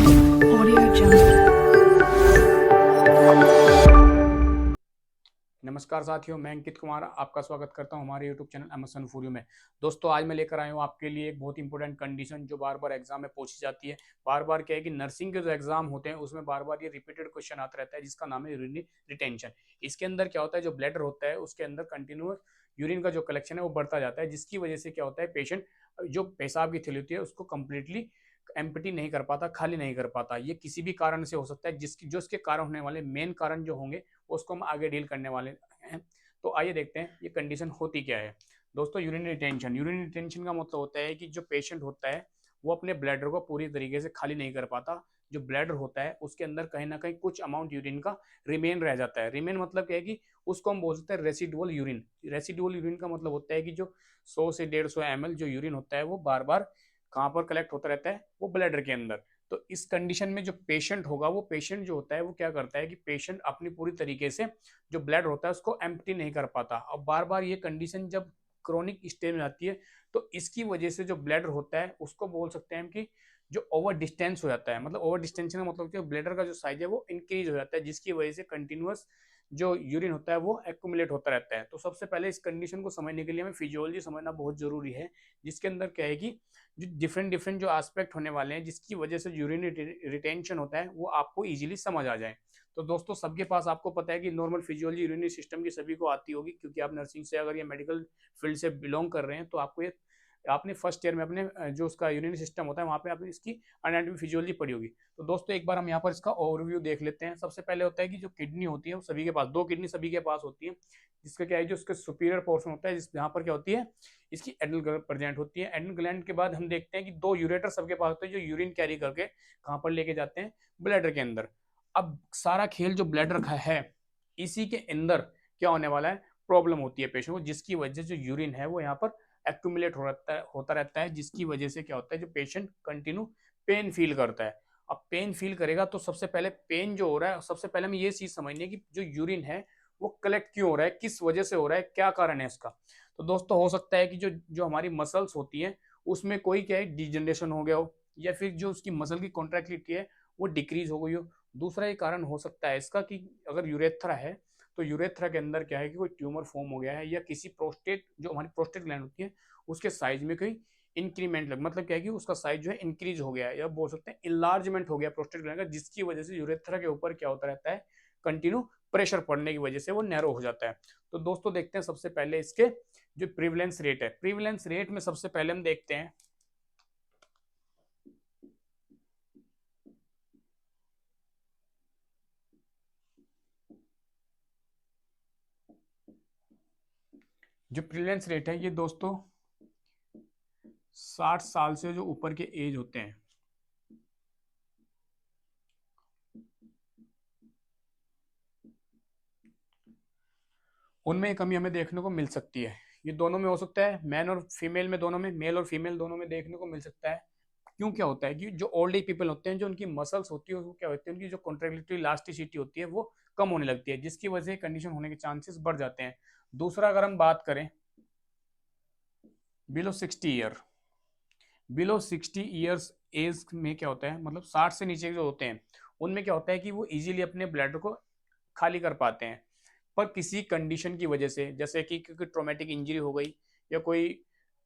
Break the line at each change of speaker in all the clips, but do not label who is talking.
Audio Jungle.
नमस्कार साथियों, मैं अंकित कुमार आपका स्वागत करता हूं हमारे YouTube channel MSN for you में। दोस्तों, आज मैं लेकर आया हूं आपके लिए एक बहुत इंपॉर्टेंट कंडीशन जो बार बार एग्जाम में पूछी जाती है। बार बार क्या है कि नर्सिंग के जो एग्जाम होते हैं उसमें बार बार ये रिपीटेड क्वेश्चन आता रहता है, जिसका नाम है यूरिन रिटेंशन। इसके अंदर क्या होता है, जो ब्लैडर होता है उसके अंदर कंटिन्यूअस यूरिन का जो कलेक्शन है वो बढ़ता जाता है, जिसकी वजह से क्या होता है, पेशेंट जो पेशाब की थैली होती है उसको कंप्लीटली एम्प्टी नहीं कर पाता, खाली नहीं कर पाता। ये किसी भी कारण से हो सकता है, जिसकी जो इसके कारण होने वाले मेन कारण जो होंगे उसको हम आगे डील करने वाले हैं। तो आइए देखते हैं ये कंडीशन होती क्या है। दोस्तों, यूरिन रिटेंशन का मतलब होता है कि जो पेशेंट होता है वो अपने ब्लैडर को पूरी तरीके से खाली नहीं कर पाता। जो ब्लैडर होता है उसके अंदर कहीं ना कहीं कुछ अमाउंट यूरिन का रिमेन रह जाता है। रिमेन मतलब क्या है कि उसको हम बोल सकते हैं रेसिडुअल यूरिन। रेसिडुअल यूरिन का मतलब होता है कि जो 100 से 150 ml जो यूरिन होता है वो बार बार कहाँ पर कलेक्ट होता रहता है, वो ब्लैडर के अंदर। तो इस कंडीशन में जो पेशेंट होगा, वो पेशेंट जो होता है वो क्या करता है कि पेशेंट अपनी पूरी तरीके से जो ब्लड होता है उसको एम्प्टी नहीं कर पाता। और बार बार ये कंडीशन जब क्रोनिक स्टेज में आती है तो इसकी वजह से जो ब्लैडर होता है उसको बोल सकते हैं कि जो ओवर डिस्टेंस हो जाता है। मतलब ओवर डिस्टेंशन का मतलब ब्लैडर का जो साइज है वो इंक्रीज हो जाता है, जिसकी वजह से कंटिन्यूअस जो यूरिन होता है वो एक्यूमुलेट होता रहता है। तो सबसे पहले इस कंडीशन को समझने के लिए हमें फिजियोलॉजी समझना बहुत जरूरी है, जिसके अंदर क्या है कि जो डिफरेंट डिफरेंट जो एस्पेक्ट होने वाले हैं जिसकी वजह से यूरिन रिटेंशन होता है वो आपको इजीली समझ आ जाए। तो दोस्तों, सबके पास आपको पता है कि नॉर्मल फिजियोलॉजी यूरिनरी सिस्टम की सभी को आती होगी, क्योंकि आप नर्सिंग से अगर ये मेडिकल फील्ड से बिलोंग कर रहे हैं तो आपको ये आपने फर्स्ट ईयर में अपने जो उसका यूरिनरी सिस्टम होता है वहाँ पे आपने इसकी एनाटॉमी फिजियोलॉजी पढ़ी होगी। तो दोस्तों, एक बार हम यहाँ पर इसका ओवरव्यू देख लेते हैं। सबसे पहले होता है कि जो किडनी होती है वो सभी के पास, दो किडनी सभी के पास होती है, जिसका क्या है जो उसका सुपीरियर पोर्शन होता है जिस जहाँ पर क्या होती है इसकी एड्रिनल ग्लैंड प्रेजेंट होती है। एड्रिनल ग्लैंड के बाद हम देखते हैं कि दो यूरेटर सबके पास होते हैं जो यूरिन कैरी करके कहाँ पर लेके जाते हैं, ब्लैडर के अंदर। अब सारा खेल जो ब्लैडर का है, इसी के अंदर क्या होने वाला है, प्रॉब्लम होती है पेशेंट को, जिसकी वजह से जो यूरिन है वो यहाँ पर एक्यूमुलेट होता रहता है, जिसकी वजह से क्या होता है जो पेशेंट कंटिन्यू पेन फील करता है। अब पेन फील करेगा तो सबसे पहले पेन जो हो रहा है, सबसे पहले हमें ये चीज समझनी है कि जो यूरिन है वो कलेक्ट क्यों हो रहा है, किस वजह से हो रहा है, क्या कारण है इसका। तो दोस्तों, हो सकता है कि जो जो हमारी मसल्स होती हैं उसमें कोई क्या है डिजनरेशन हो गया हो, या फिर जो उसकी मसल की कॉन्ट्रैक्टिलिटी है वो डिक्रीज हो गई हो। दूसरा ये कारण हो सकता है इसका कि अगर यूरेथ्रा है तो यूरेथ्रा के अंदर क्या है कि कोई ट्यूमर फॉर्म हो गया है, या किसी प्रोस्टेट जो हमारी प्रोस्टेट ग्लैंड होती है उसके साइज में कोई इंक्रीमेंट लग, मतलब क्या है कि उसका साइज जो है इंक्रीज हो गया है, या बोल सकते हैं इलार्जमेंट हो गया प्रोस्टेट ग्लैंड का, जिसकी वजह से यूरेथ्रा के ऊपर क्या होता रहता है, कंटिन्यू प्रेशर पड़ने की वजह से वो नैरो हो जाता है। तो दोस्तों, देखते हैं सबसे पहले इसके जो प्रिविलेंस रेट है। प्रिविलेंस रेट में सबसे पहले हम देखते हैं जो प्रिविलेंस रेट है, ये दोस्तों 60 साल से जो ऊपर के एज होते हैं उनमें कमी हमें देखने को मिल सकती है। ये दोनों में हो सकता है, मैन और फीमेल में, दोनों में, मेल और फीमेल दोनों में देखने को मिल सकता है। क्यों, क्या होता है कि जो ओल्ड एज पीपल होते हैं, जो उनकी मसल्स होती है वो क्या होती है, उनकी जो कॉन्ट्रेक्टिलिटी इलास्टिसिटी होती है वो कम होने लगती है, जिसकी वजह से कंडीशन होने के चांसेस बढ़ जाते हैं। दूसरा, अगर हम बात करें below 60 year, below 60 years age में क्या होता है, मतलब 60 से नीचे जो होते हैं उनमें क्या होता है कि वो इजीली अपने ब्लैडर को खाली कर पाते हैं। पर किसी कंडीशन की वजह से, जैसे कि क्योंकि ट्रोमेटिक इंजरी हो गई, या कोई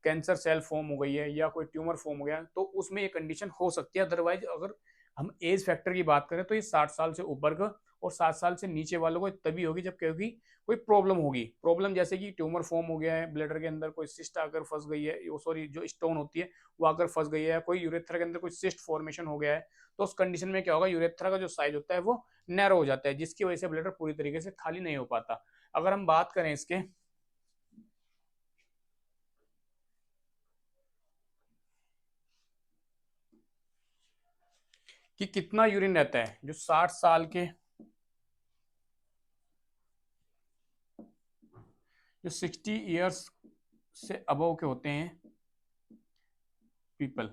कैंसर सेल फॉर्म हो गई है, या कोई ट्यूमर फॉर्म हो गया, तो उसमें ये कंडीशन हो सकती है। अदरवाइज अगर हम एज फैक्टर की बात करें तो ये 60 साल से ऊपर का और 60 साल से नीचे वालों को तभी होगी जब क्योंकि कोई प्रॉब्लम होगी। प्रॉब्लम जैसे कि ट्यूमर फॉर्म हो गया है ब्लैडर के अंदर, कोई सिस्ट आकर फंस गई है, सॉरी जो स्टोन होती है वो आकर फंस गई है, कोई यूरेथ्रा के अंदर कोई सिस्ट फॉर्मेशन हो गया है, तो उस कंडीशन में क्या होगा, यूरेथ्रा का जो साइज होता है वो नैरो हो जाता है, जिसकी वजह से ब्लैडर पूरी तरीके से खाली नहीं हो पाता। अगर हम बात करें इसके कि कितना यूरिन रहता है, जो 60 साल के, जो 60 ईयर्स से अबव के होते हैं पीपल,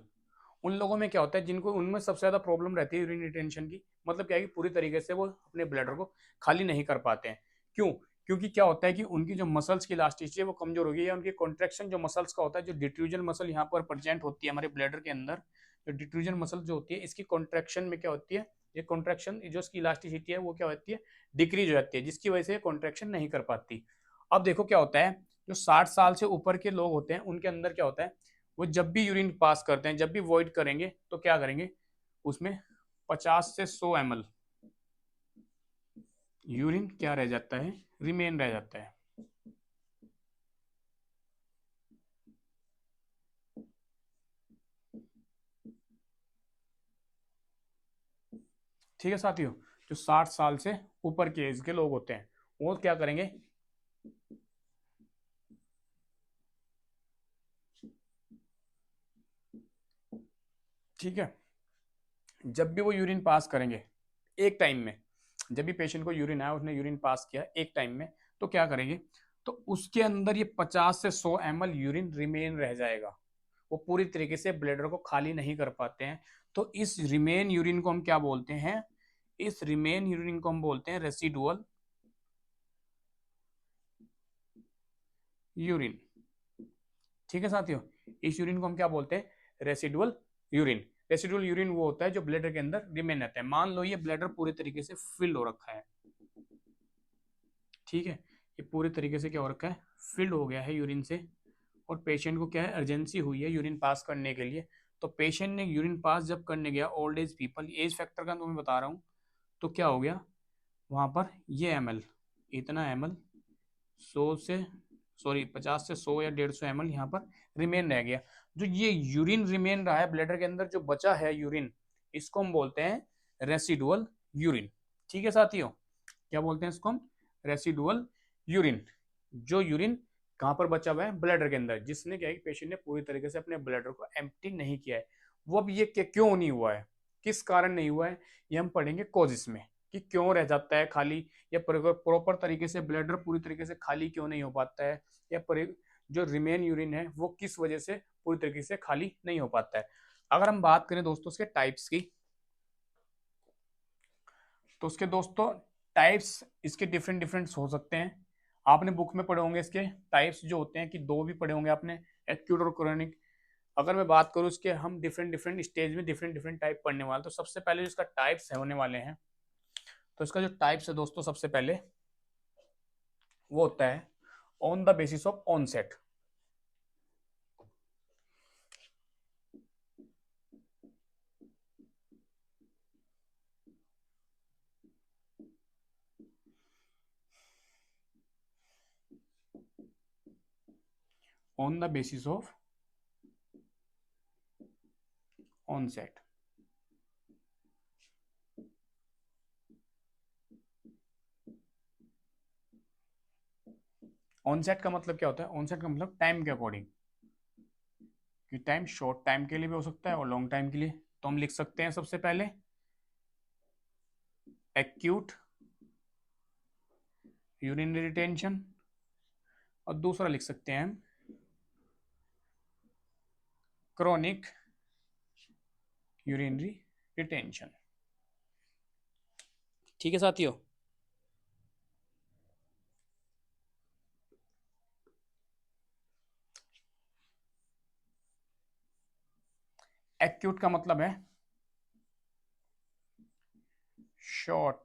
उन लोगों में क्या होता है, जिनको उनमें सबसे ज्यादा प्रॉब्लम रहती है यूरिन रिटेंशन की। मतलब क्या है कि पूरी तरीके से वो अपने ब्लैडर को खाली नहीं कर पाते हैं। क्यों? क्योंकि क्या होता है कि उनकी जो मसल्स की इलास्टिसिटी है वो कमजोर हो गई है, उनकी कॉन्ट्रेक्शन जो मसल्स का होता है, जो डिट्रूजन मसल यहाँ पर प्रेजेंट होती है हमारे ब्लैडर के अंदर, जो डिट्रूजन मसल जो होती है इसकी कॉन्ट्रैक्शन में क्या होती है, ये कॉन्ट्रैक्शन जो इसकी इलास्टिसिटी है वो क्या होती है, डिक्रीज हो जाती है, जिसकी वजह से कॉन्ट्रैक्शन नहीं कर पाती। अब देखो क्या होता है, जो 60 साल से ऊपर के लोग होते हैं उनके अंदर क्या होता है, वो जब भी यूरिन पास करते हैं, जब भी वॉइड करेंगे तो क्या करेंगे, उसमें 50 से 100 ml यूरिन क्या रह जाता है, रिमेन रह जाता है। ठीक है साथियों, जो 60 साल से ऊपर के एज के लोग होते हैं वो क्या करेंगे, ठीक है, जब भी वो यूरिन पास करेंगे एक टाइम में, जब भी पेशेंट को यूरिन आया, उसने यूरिन पास किया एक टाइम में, तो क्या करेंगे, तो उसके अंदर ये 50 से 100 ml यूरिन रिमेन रह जाएगा, वो पूरी तरीके से ब्लैडर को खाली नहीं कर पाते हैं। तो इस रिमेन यूरिन को हम क्या बोलते हैं, इस रिमेन यूरिन को हम बोलते हैं रेसिडुअल यूरिन। ठीक है साथियों, इस यूरिन को हम क्या बोलते हैं, रेसिडुअल यूरिन। रेसिडुअल यूरिन वो होता है जो ब्लैडर के अंदर रिमेन रहता है। मान लो ये ब्लैडर पूरे तरीके से फिल हो रखा है, ठीक है, ये पूरे तरीके से क्या हो रखा है, फिल्ड हो गया है यूरिन से, और पेशेंट को क्या है, अर्जेंसी हुई है यूरिन पास करने के लिए। तो पेशेंट ने यूरिन पास जब करने गया, old age people, age factor का तो मैं बता रहा हूँ, तो क्या हो गया वहां पर, ये ml, इतना ml 100 से, सॉरी 50 से 100 या 150 ml यहाँ पर रिमेन रह गया। जो ये यूरिन रिमेन रहा है ब्लैडर के अंदर, जो बचा है यूरिन, इसको हम बोलते हैं रेसिडुअल यूरिन। ठीक है साथियों, क्या बोलते हैं इसको हम, रेसिडुअल यूरिन। जो यूरिन कहाँ पर बचा हुआ है, ब्लैडर के अंदर, जिसने क्या है, पेशेंट ने पूरी तरीके से अपने ब्लैडर को एम्प्टी नहीं किया है। वो अब ये क्यों नहीं हुआ है, किस कारण नहीं हुआ है, ये हम पढ़ेंगे कोजिस में, कि क्यों रह जाता है खाली, या प्रॉपर तरीके से ब्लैडर पूरी तरीके से खाली क्यों नहीं हो पाता है, या जो रिमेन यूरिन है वो किस वजह से पूरी तरीके से खाली नहीं हो पाता है। अगर हम बात करें दोस्तों उसके टाइप्स की, तो उसके दोस्तों टाइप्स इसके डिफरेंट डिफरेंट हो सकते हैं। आपने बुक में पढ़े होंगे इसके टाइप्स जो होते हैं, कि दो भी पढ़े होंगे आपने, एक्यूट और क्रोनिक। अगर मैं बात करूं इसके, हम डिफरेंट डिफरेंट स्टेज में डिफरेंट डिफरेंट टाइप पढ़ने वाले। तो सबसे पहले जो इसका टाइप्स है होने वाले हैं, तो इसका जो टाइप्स है दोस्तों, सबसे पहले वो होता है on the basis of onset. On the basis of onset. Onset का मतलब क्या होता है, ऑनसेट का मतलब टाइम के अकॉर्डिंग, कि टाइम शॉर्ट टाइम के लिए भी हो सकता है और लॉन्ग टाइम के लिए। तो हम लिख सकते हैं सबसे पहले एक्यूट यूरिनरी रिटेंशन, और दूसरा लिख सकते हैं हम क्रोनिक यूरिनरी रिटेंशन। ठीक है साथियों, एक्यूट का मतलब है शॉर्ट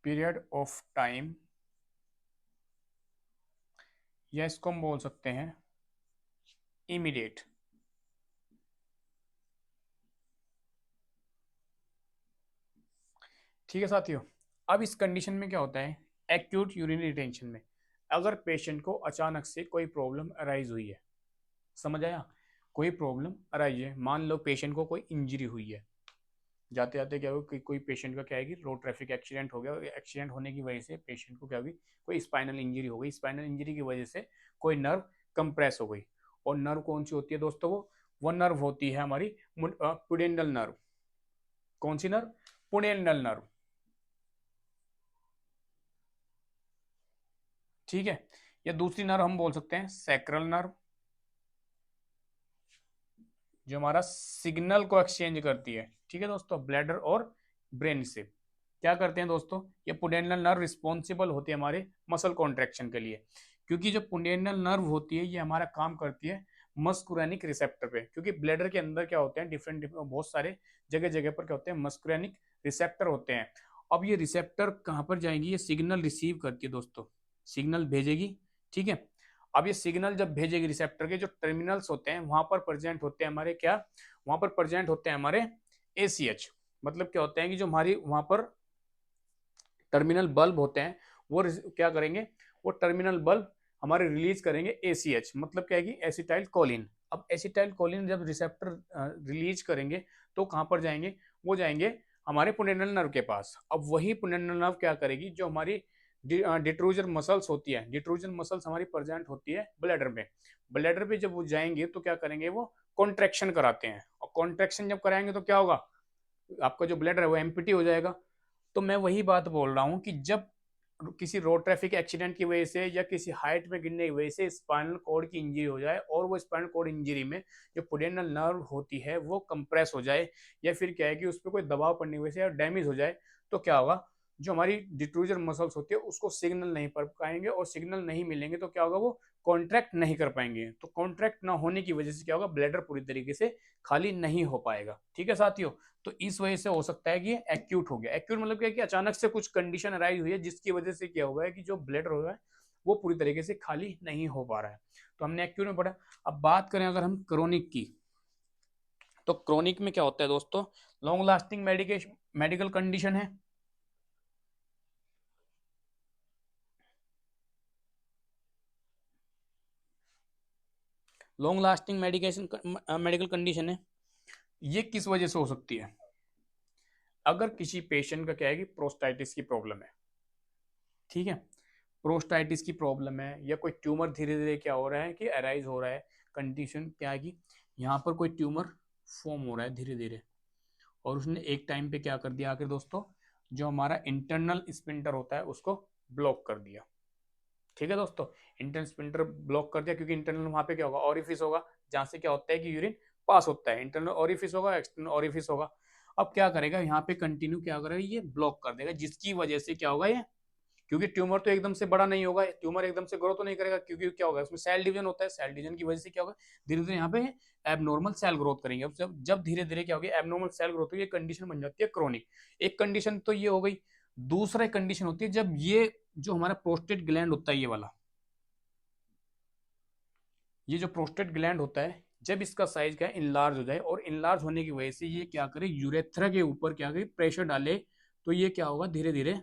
पीरियड ऑफ टाइम, या इसको हम बोल सकते हैं इमीडिएट। ठीक है साथियों, अब इस कंडीशन में क्या होता है, एक्यूट यूरिनरी रिटेंशन में, अगर पेशेंट को अचानक से कोई प्रॉब्लम अराइज हुई है, समझ आया, कोई प्रॉब्लम अराइज है, मान लो पेशेंट को कोई इंजरी हुई है, जाते जाते क्या होगा कि कोई पेशेंट का क्या है कि रोड ट्रैफिक एक्सीडेंट हो गया, एक्सीडेंट होने की वजह से पेशेंट को क्या हुई, कोई स्पाइनल इंजरी हो गई, स्पाइनल इंजरी की वजह से कोई नर्व कंप्रेस हो गई। और नर्व कौन सी होती है दोस्तों, वो नर्व होती है हमारी पुडेंडल नर्व। कौन सी नर्व, पुडेंडल नर्व। ठीक है, या दूसरी नर्व हम बोल सकते हैं सैक्रल नर्व, जो हमारा सिग्नल को एक्सचेंज करती है। ठीक है दोस्तों, ब्लैडर और ब्रेन से क्या करते हैं दोस्तों, ये पुडेंडल नर्व रिस्पॉन्सिबल होती है हमारे मसल कॉन्ट्रैक्शन के लिए, क्योंकि जो पुडेंडल नर्व होती है ये हमारा काम करती है मस्कुरेनिक रिसेप्टर पे, क्योंकि ब्लैडर के अंदर क्या होते हैं, डिफरेंट बहुत सारे जगह जगह पर क्या होते हैं, मस्कुरेनिक रिसेप्टर होते हैं। अब ये रिसेप्टर कहाँ पर जाएंगी, ये सिग्नल रिसीव करती है दोस्तों, सिग्नल भेजेगी, ठीक है। अब ये सिग्नल जब भेजेगी, रिसेप्टर के जो टर्मिनल्स होते हैं वहां पर प्रेजेंट होते हैं हमारे क्या, वहां पर प्रेजेंट होते हैं हमारे ACH। मतलब क्या होता है कि जो हमारी वहां पर टर्मिनल बल्ब होते हैं वो क्या करेंगे, वो टर्मिनल बल्ब हमारे रिलीज करेंगे ACH, मतलब क्या है कि एसिटाइल कोलिन। अब एसिटाइल कोलिन जब रिसेप्टर रिलीज करेंगे तो कहां पर जाएंगे, वो जाएंगे हमारे पुनेनल नर्व के पास। अब वही पुनेनल नर्व क्या करेगी, जो हमारी डिट्रूजर मसल्स होती है, डिट्रूजर मसल्स हमारी प्रेजेंट होती है ब्लैडर में। ब्लैडर पे जब वो जाएंगे तो क्या करेंगे, वो कॉन्ट्रेक्शन कराते हैं, और कॉन्ट्रेक्शन जब कराएंगे तो क्या होगा, आपका जो ब्लैडर है वो एम्प्टी हो जाएगा। तो मैं वही बात बोल रहा हूँ कि जब किसी रोड ट्रैफिक एक्सीडेंट की वजह से या किसी हाइट में गिरने की वजह से स्पाइनल कॉर्ड की इंजरी हो जाए, और वो स्पाइनल कॉर्ड इंजरी में जो पुडेनल नर्व होती है वो कंप्रेस हो जाए, या फिर क्या है कि उस पर कोई दबाव पड़ने की वजह से या डैमेज हो जाए, तो क्या होगा, जो हमारी डिट्रूजर मसल्स होती है उसको सिग्नल नहीं पड़ पाएंगे, और सिग्नल नहीं मिलेंगे तो क्या होगा, वो कॉन्ट्रैक्ट नहीं कर पाएंगे। तो कॉन्ट्रैक्ट ना होने की वजह से क्या होगा, ब्लैडर पूरी तरीके से खाली नहीं हो पाएगा। ठीक है साथियों, तो इस वजह से हो सकता है कि ये एक्यूट हो गया। एक्यूट मतलब क्या है कि अचानक से कुछ कंडीशन अराइज हुई है जिसकी वजह से क्या हुआ है कि जो ब्लड हो रहा है वो पूरी तरीके से खाली नहीं हो पा रहा है। तो हमने एक्यूट में पढ़ा। अब बात करें अगर हम क्रोनिक की, तो क्रोनिक में क्या होता है दोस्तों, long lasting medication medical condition है। Long lasting medication medical condition है। ये किस वजह से हो सकती है, अगर किसी पेशेंट का क्या है कि प्रोस्टाइटिस की प्रॉब्लम है, ठीक है, प्रोस्टाइटिस की प्रॉब्लम है, या कोई ट्यूमर धीरे धीरे क्या हो रहा है कि अराइज हो रहा है, कंडीशन क्या है कि यहाँ पर कोई ट्यूमर फॉर्म हो रहा है धीरे धीरे, और उसने एक टाइम पे क्या कर दिया आखिर दोस्तों, जो हमारा इंटरनल स्पिंटर होता है उसको ब्लॉक कर दिया। ठीक है दोस्तों, इंटरनल स्पिंटर ब्लॉक कर दिया, क्योंकि इंटरनल वहां पे क्या होगा, ऑरिफिस होगा, जहां से क्या होता है कि यूरिन पास होता है, इंटरनल ऑरिफिस होगा, एक्सटर्नल ऑरिफिस होगा। अब क्या करेगा, यहाँ पे कंटिन्यू क्या करेगा, ये ब्लॉक कर देगा, जिसकी वजह से क्या होगा, ये क्योंकि ट्यूमर तो एकदम से बड़ा नहीं होगा, ट्यूमर एकदम से ग्रो तो नहीं करेगा, क्योंकि क्या होगा उसमें सेल डिवीजन होता है, सेल डिवीजन की वजह से क्या होगा, धीरे धीरे यहाँ पे एबनॉर्मल सेल ग्रोथ करेंगे। अब जब धीरे धीरे क्या होगी, एबनॉर्मल सेल ग्रोथ होगी, कंडीशन बन जाती है क्रोनिक। एक कंडीशन तो ये हो गई। दूसरा कंडीशन होती है जब ये जो हमारा प्रोस्टेट ग्लैंड होता है, ये वाला, ये जो प्रोस्टेट ग्लैंड होता है, जब इसका साइज क्या है, इनलार्ज हो जाए, और इनलार्ज होने की वजह से ये क्या करे, यूरेथ्रा के ऊपर क्या करे, प्रेशर डाले, तो ये क्या होगा, धीरे धीरे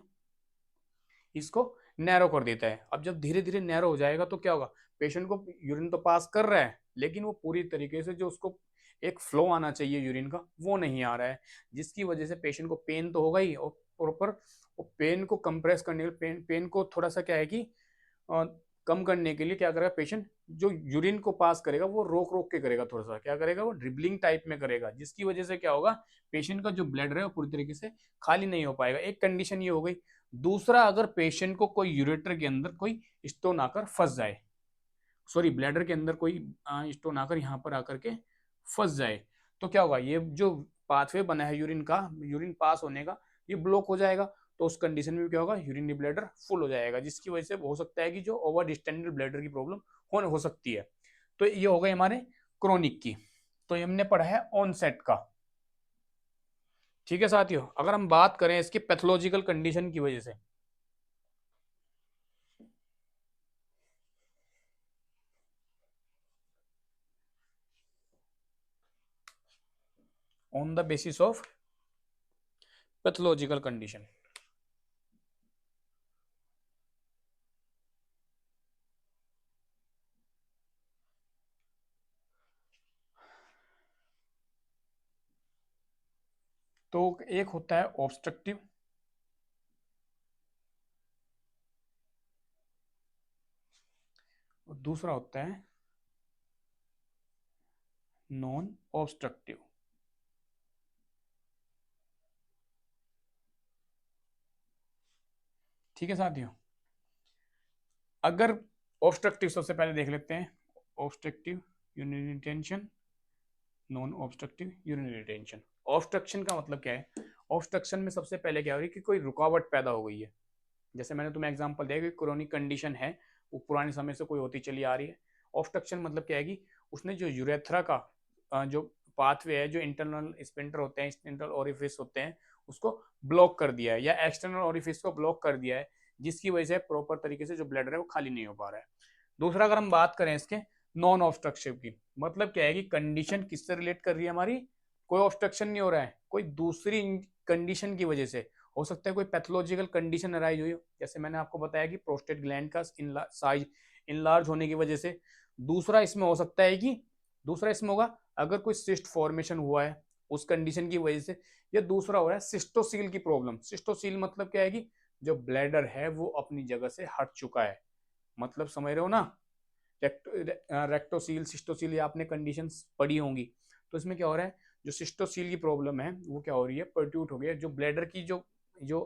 इसको नैरो कर देता है। अब जब धीरे धीरे नैरो हो जाएगा तो क्या होगा, पेशेंट को यूरिन तो पास कर रहा है, लेकिन वो पूरी तरीके से जो उसको एक फ्लो आना चाहिए यूरिन का, वो नहीं आ रहा है, जिसकी वजह से पेशेंट को पेन तो होगा ही, और प्रॉपर वो पेन को कंप्रेस करने के लिए, पेन को थोड़ा सा क्या है कि कम करने के लिए क्या करेगा पेशेंट, जो यूरिन को पास करेगा वो रोक रोक के करेगा, थोड़ा सा क्या करेगा, वो ड्रिबलिंग टाइप में करेगा, जिसकी वजह से क्या होगा, पेशेंट का जो ब्लड है वो पूरी तरीके से खाली नहीं हो पाएगा। एक कंडीशन ये हो गई। दूसरा, अगर पेशेंट को कोई यूरेटर के अंदर कोई स्टोन आकर फंस जाए, सॉरी ब्लैडर के अंदर कोई स्टोन आकर यहाँ पर आकर के फंस जाए, तो क्या होगा, ये जो पाथवे बना है यूरिन का, यूरिन पास होने का, ये ब्लॉक हो जाएगा। तो उस कंडीशन में क्या होगा, यूरिनरी ब्लैडर फुल हो जाएगा, जिसकी वजह से हो सकता है कि जो ओवर डिस्टेंडेड ब्लैडर की प्रॉब्लम हो सकती है। तो ये हो गई हमारे क्रोनिक की। तो हमने पढ़ा है ऑनसेट का। ठीक है साथियों, अगर हम बात करें इसके पैथोलॉजिकल कंडीशन की वजह से, on the basis of pathological condition, तो एक होता है ऑब्स्ट्रक्टिव, और दूसरा होता है नॉन ऑब्स्ट्रक्टिव। ठीक है साथियों, अगर ऑब्स्ट्रक्टिव सबसे पहले देख लेते हैं, obstructive urinary retention, non obstructive urinary retention. Obstruction का मतलब क्या है, ऑब्स्ट्रक्शन में सबसे पहले क्या हो रही है कि कोई रुकावट पैदा हो गई है। जैसे मैंने तुम्हें एग्जांपल दिया कि क्रोनिक कंडीशन है, वो पुराने समय से कोई होती चली आ रही है। ऑब्स्ट्रक्शन मतलब क्या है कि उसने जो यूरेथ्रा का जो पाथवे है, जो इंटरनल स्पिंटर होते हैं, इंटरनल ओरिफिस होते हैं, उसको ब्लॉक कर दिया है, या एक्सटर्नल ओरिफिस को ब्लॉक कर दिया है, जिसकी वजह से प्रॉपर तरीके से जो ब्लैडर है वो खाली नहीं हो पा रहा है। दूसरा, अगर हम बात करें इसके नॉन ऑब्स्ट्रक्टिव की, मतलब क्या है कि कंडीशन किससे रिलेट कर रही है हमारी, कोई ऑब्स्ट्रक्शन नहीं हो रहा है, कोई दूसरी कंडीशन की वजह से हो सकता है, कोई पैथोलॉजिकल कंडीशन अराइज हुई हो, जैसे मैंने आपको बताया कि प्रोस्टेट ग्लैंड का साइज इनलार्ज होने की वजह से। दूसरा इसमें हो सकता है कि दूसरा इसमें होगा अगर कोई सिस्ट फॉर्मेशन हुआ है उस कंडीशन की वजह से, या दूसरा हो रहा है सिस्टोसील की प्रॉब्लम। सिस्टोसील मतलब क्या है कि जो ब्लैडर है वो अपनी जगह से हट चुका है, मतलब समझ रहे हो ना। रेक्टोसील, सिस्टोसील, ये आपने कंडीशन पढ़ी होंगी। तो इसमें क्या हो रहा है, जो सिस्टोसील की प्रॉब्लम है वो क्या हो रही है, पर्ट्यूट हो गया, जो ब्लैडर की जो जो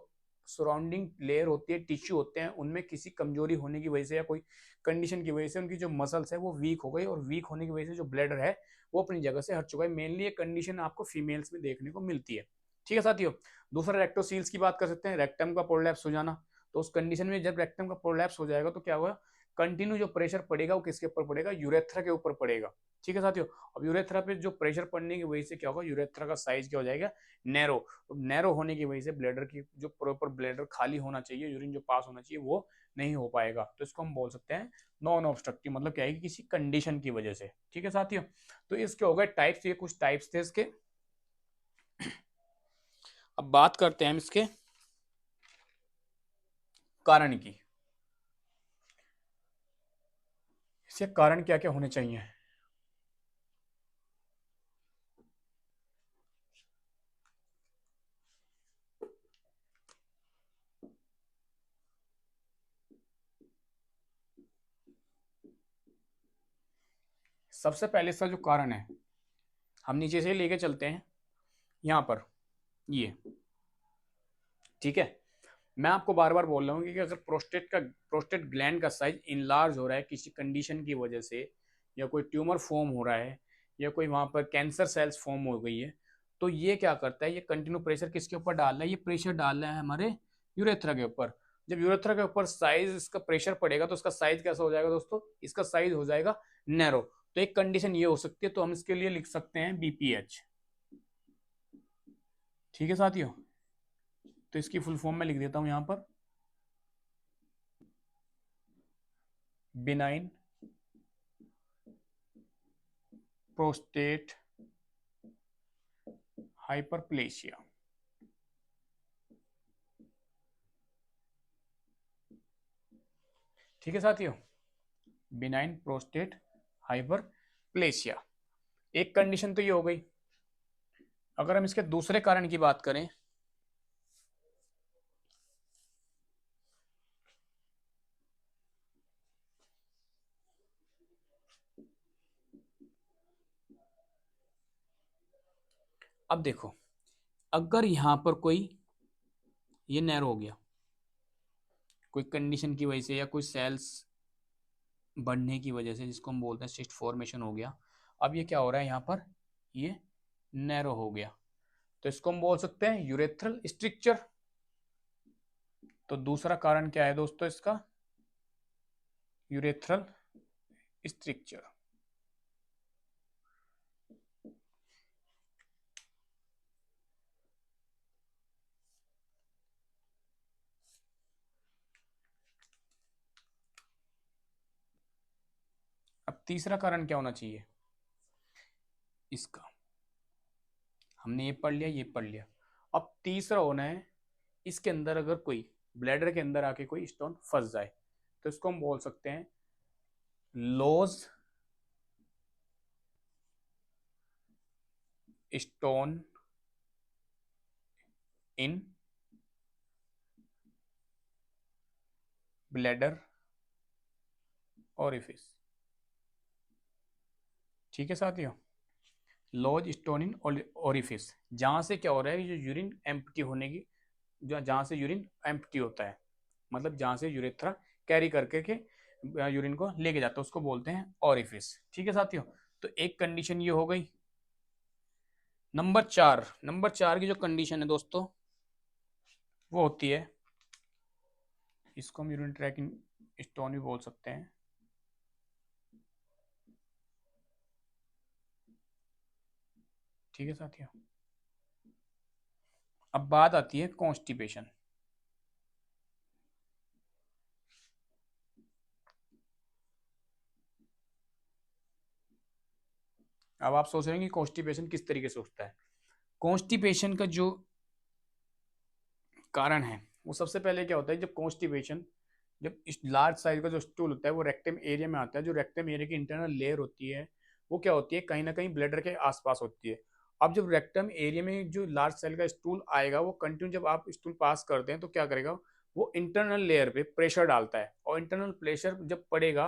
सराउंडिंग लेयर होती है, टिश्यू होते हैं, उनमें किसी कमजोरी होने की वजह से या कोई कंडीशन की वजह से उनकी जो मसल्स है वो वीक हो गई, और वीक होने की वजह से जो ब्लैडर है वो अपनी जगह से हट चुका है। मेनली ये कंडीशन आपको फीमेल्स में देखने को मिलती है। ठीक है साथियों। दूसरा, रेक्टोसील्स की बात कर सकते हैं, रेक्टम का प्रोलैप्स हो जाना। तो उस कंडीशन में जब रेक्टम का प्रोलैप्स हो जाएगा तो क्या होगा, कंटिन्यू जो प्रेशर पड़ेगा वो किसके ऊपर पड़ेगा, यूरेथ्रा के ऊपर पड़ेगा। ठीक है साथियों। अब यूरेथ्रा पे जो प्रेशर पड़ने की वजह से क्या होगा, यूरेथ्रा का साइज क्या हो जाएगा, नैरो। तो नैरो होने की वजह से ब्लैडर की जो प्रॉपर ब्लैडर खाली होना चाहिए, यूरिन जो पास होना चाहिए वो नहीं हो पाएगा। तो इसको हम बोल सकते हैं नॉन ऑब्स्ट्रक्टिव, मतलब क्या है कि किसी कंडीशन की वजह से। ठीक है साथियों। तो इसके हो गए टाइप्स, ये कुछ टाइप्स थे इसके। अब बात करते हैं हम इसके कारण की, इसके कारण क्या क्या होने चाहिए। सबसे पहले इसका जो कारण है, हम नीचे से लेके चलते हैं यहाँ पर, ये। ठीक है। मैं आपको बार बार बोल रहा हूँ कि अगर प्रोस्टेट ग्लैंड का साइज इनलार्ज हो रहा है किसी कंडीशन की वजह से, या कोई ट्यूमर फॉर्म हो रहा है, या कोई वहां पर कैंसर सेल्स फॉर्म हो गई है, तो ये क्या करता है, ये कंटिन्यू प्रेशर किसके ऊपर डाल रहा है, ये प्रेशर डाल रहा है हमारे यूरेथ्रा के ऊपर। जब यूरेथ्रा के ऊपर साइज इसका प्रेशर पड़ेगा तो इसका साइज कैसा हो जाएगा दोस्तों, इसका साइज हो जाएगा नैरो। तो एक कंडीशन ये हो सकती है, तो हम इसके लिए लिख सकते हैं बीपीएच। ठीक है साथियों। तो इसकी फुल फॉर्म में लिख देता हूं यहां पर, बिनाइन प्रोस्टेट हाइपरप्लेशिया। ठीक है साथियों, बिनाइन प्रोस्टेट हाइपरप्लेशिया। एक कंडीशन तो ये हो गई। अगर हम इसके दूसरे कारण की बात करें, अब देखो, अगर यहां पर कोई ये नैरो हो गया कोई कंडीशन की वजह से, या कोई सेल्स बढ़ने की वजह से, जिसको हम बोलते हैं सिस्ट फॉर्मेशन हो गया, अब ये क्या हो रहा है यहाँ पर, ये नैरो हो गया, तो इसको हम बोल सकते हैं यूरेथ्रल स्ट्रिक्चर। तो दूसरा कारण क्या है दोस्तों इसका, यूरेथ्रल स्ट्रिक्चर। अब तीसरा कारण क्या होना चाहिए इसका, हमने ये पढ़ लिया, ये पढ़ लिया। अब तीसरा होना है, इसके अंदर अगर कोई ब्लैडर के अंदर आके कोई स्टोन फंस जाए, तो इसको हम बोल सकते हैं lodge stone in bladder orifice. ठीक है साथियों, लॉज स्टोन इन ओरिफिस, जहां से क्या हो रहा है, जो यूरिन एम्प्टी होने की, जहां से यूरिन एम्प्टी होता है, मतलब जहां से यूरेथ्रा कैरी करके के यूरिन को लेके जाता है, उसको बोलते हैं ओरिफिस। ठीक है साथियों। तो एक कंडीशन ये हो गई। नंबर 4 की जो कंडीशन है दोस्तों, वो होती है, इसको हम यूरिन ट्रैक स्टोन भी बोल सकते हैं। ठीक है साथियों। अब बात आती है कॉन्स्टिपेशन। अब आप सोच रहे हैं कि कॉन्स्टिपेशन किस तरीके से होता है। कॉन्स्टिपेशन का जो कारण है वो सबसे पहले क्या होता है, जब कॉन्स्टिपेशन, जब इस लार्ज साइज का जो स्टूल होता है वो रेक्टम एरिया में आता है, जो रेक्टम एरिया की इंटरनल लेयर होती है वो क्या होती है, कहीं ना कहीं ब्लैडर के आसपास होती है। अब जब रेक्टम एरिया में जो लार्ज साइज का स्टूल आएगा वो कंटिन्यू जब आप स्टूल पास करते हैं तो क्या करेगा, वो इंटरनल लेयर पे प्रेशर डालता है, और इंटरनल प्रेशर जब पड़ेगा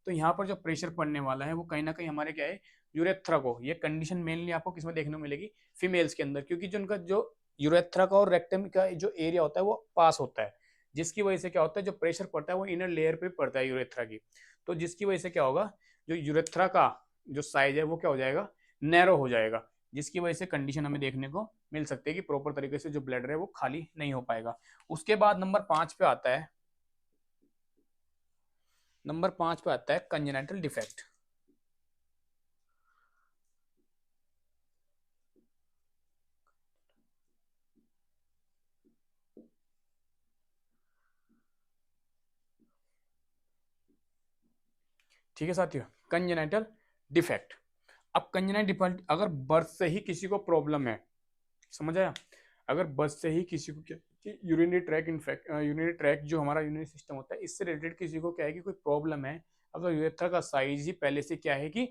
तो यहाँ पर जो प्रेशर पड़ने वाला है वो कहीं ना कहीं हमारे क्या है, यूरेथ्रा को, ये कंडीशन मेनली आपको किसमें देखने को मिलेगी, फीमेल्स के अंदर, क्योंकि जो उनका जो यूरेथ्रा का और रेक्टम का जो एरिया होता है वो पास होता है, जिसकी वजह से क्या होता है, जो प्रेशर पड़ता है वो इनर लेयर पे पड़ता है यूरेथ्रा की। तो जिसकी वजह से क्या होगा, जो यूरेथ्रा का जो साइज है वो क्या हो जाएगा, नैरो हो जाएगा, जिसकी वजह से कंडीशन हमें देखने को मिल सकती है कि प्रॉपर तरीके से जो ब्लैडर है वो खाली नहीं हो पाएगा। उसके बाद नंबर 5 पे आता है कंजेनिटल डिफेक्ट। ठीक है साथियों, कंजेनिटल डिफेक्ट। अब कंजेनिटल डिफेक्ट अगर बर्थ से ही किसी को प्रॉब्लम है, समझ आया, अगर बर्थ से ही किसी को क्या कि urinary track infect, urinary track जो हमारा यूरिनरी सिस्टम होता है इससे रिलेटेड किसी को क्या है कि कोई प्रॉब्लम है, अगर यूरेथ्रा का साइज ही पहले से क्या है कि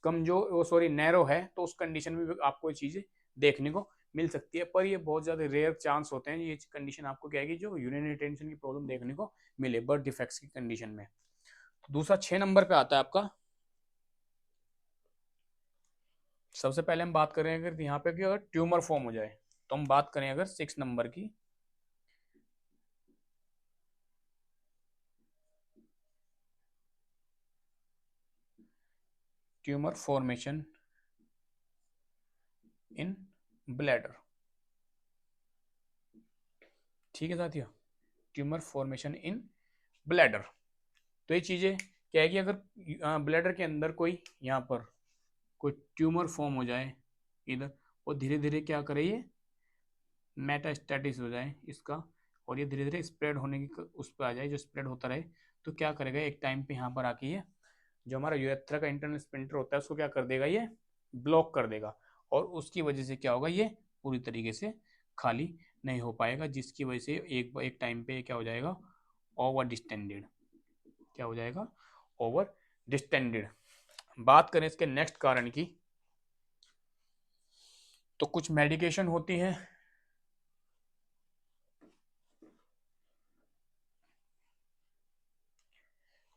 कमजोर, सॉरी नैरो है, तो उस कंडीशन में भी आपको ये चीजें देखने को मिल सकती है, पर ये बहुत ज्यादा रेयर चांस होते हैं ये कंडीशन आपको क्या है कि जो यूरिनरी रिटेंशन की प्रॉब्लम देखने को मिले बर्थ डिफेक्ट्स की कंडीशन में। दूसरा 6 नंबर पे आता है आपका, सबसे पहले हम बात करें अगर यहाँ पे कि अगर ट्यूमर फॉर्म हो जाए, तो हम बात करें अगर 6 नंबर की, ट्यूमर फॉर्मेशन इन ब्लैडर। ठीक है साथियों, ट्यूमर फॉर्मेशन इन ब्लैडर। तो ये चीजें क्या है कि अगर ब्लैडर के अंदर कोई यहाँ पर कोई ट्यूमर फॉर्म हो जाए इधर, और धीरे धीरे क्या करे ये मेटास्टेटिस हो जाए इसका, और ये धीरे धीरे स्प्रेड होने की उस पर आ जाए, जो स्प्रेड होता रहे, तो क्या करेगा एक टाइम पे यहाँ पर आके ये जो हमारा यूरेथ्रा का इंटरनल स्पिंटर होता है उसको क्या कर देगा, ये ब्लॉक कर देगा, और उसकी वजह से क्या होगा, ये पूरी तरीके से खाली नहीं हो पाएगा, जिसकी वजह से एक टाइम पे क्या हो जाएगा, ओवर डिस्टेंडेड, क्या हो जाएगा, ओवर डिस्टेंडेड। बात करें इसके नेक्स्ट कारण की, तो कुछ मेडिकेशन होती है,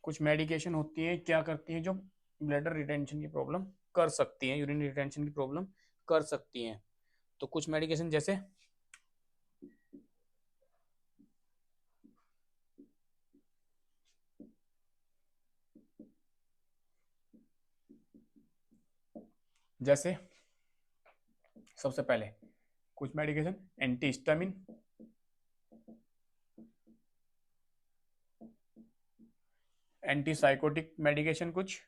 कुछ मेडिकेशन होती है क्या करती है, जो ब्लैडर रिटेंशन की प्रॉब्लम कर सकती है, यूरिन रिटेंशन की प्रॉब्लम कर सकती हैं। तो कुछ मेडिकेशन जैसे जैसे सबसे पहले कुछ मेडिकेशन एंटीहिस्टामिन, एंटीसाइकोटिक मेडिकेशन, कुछ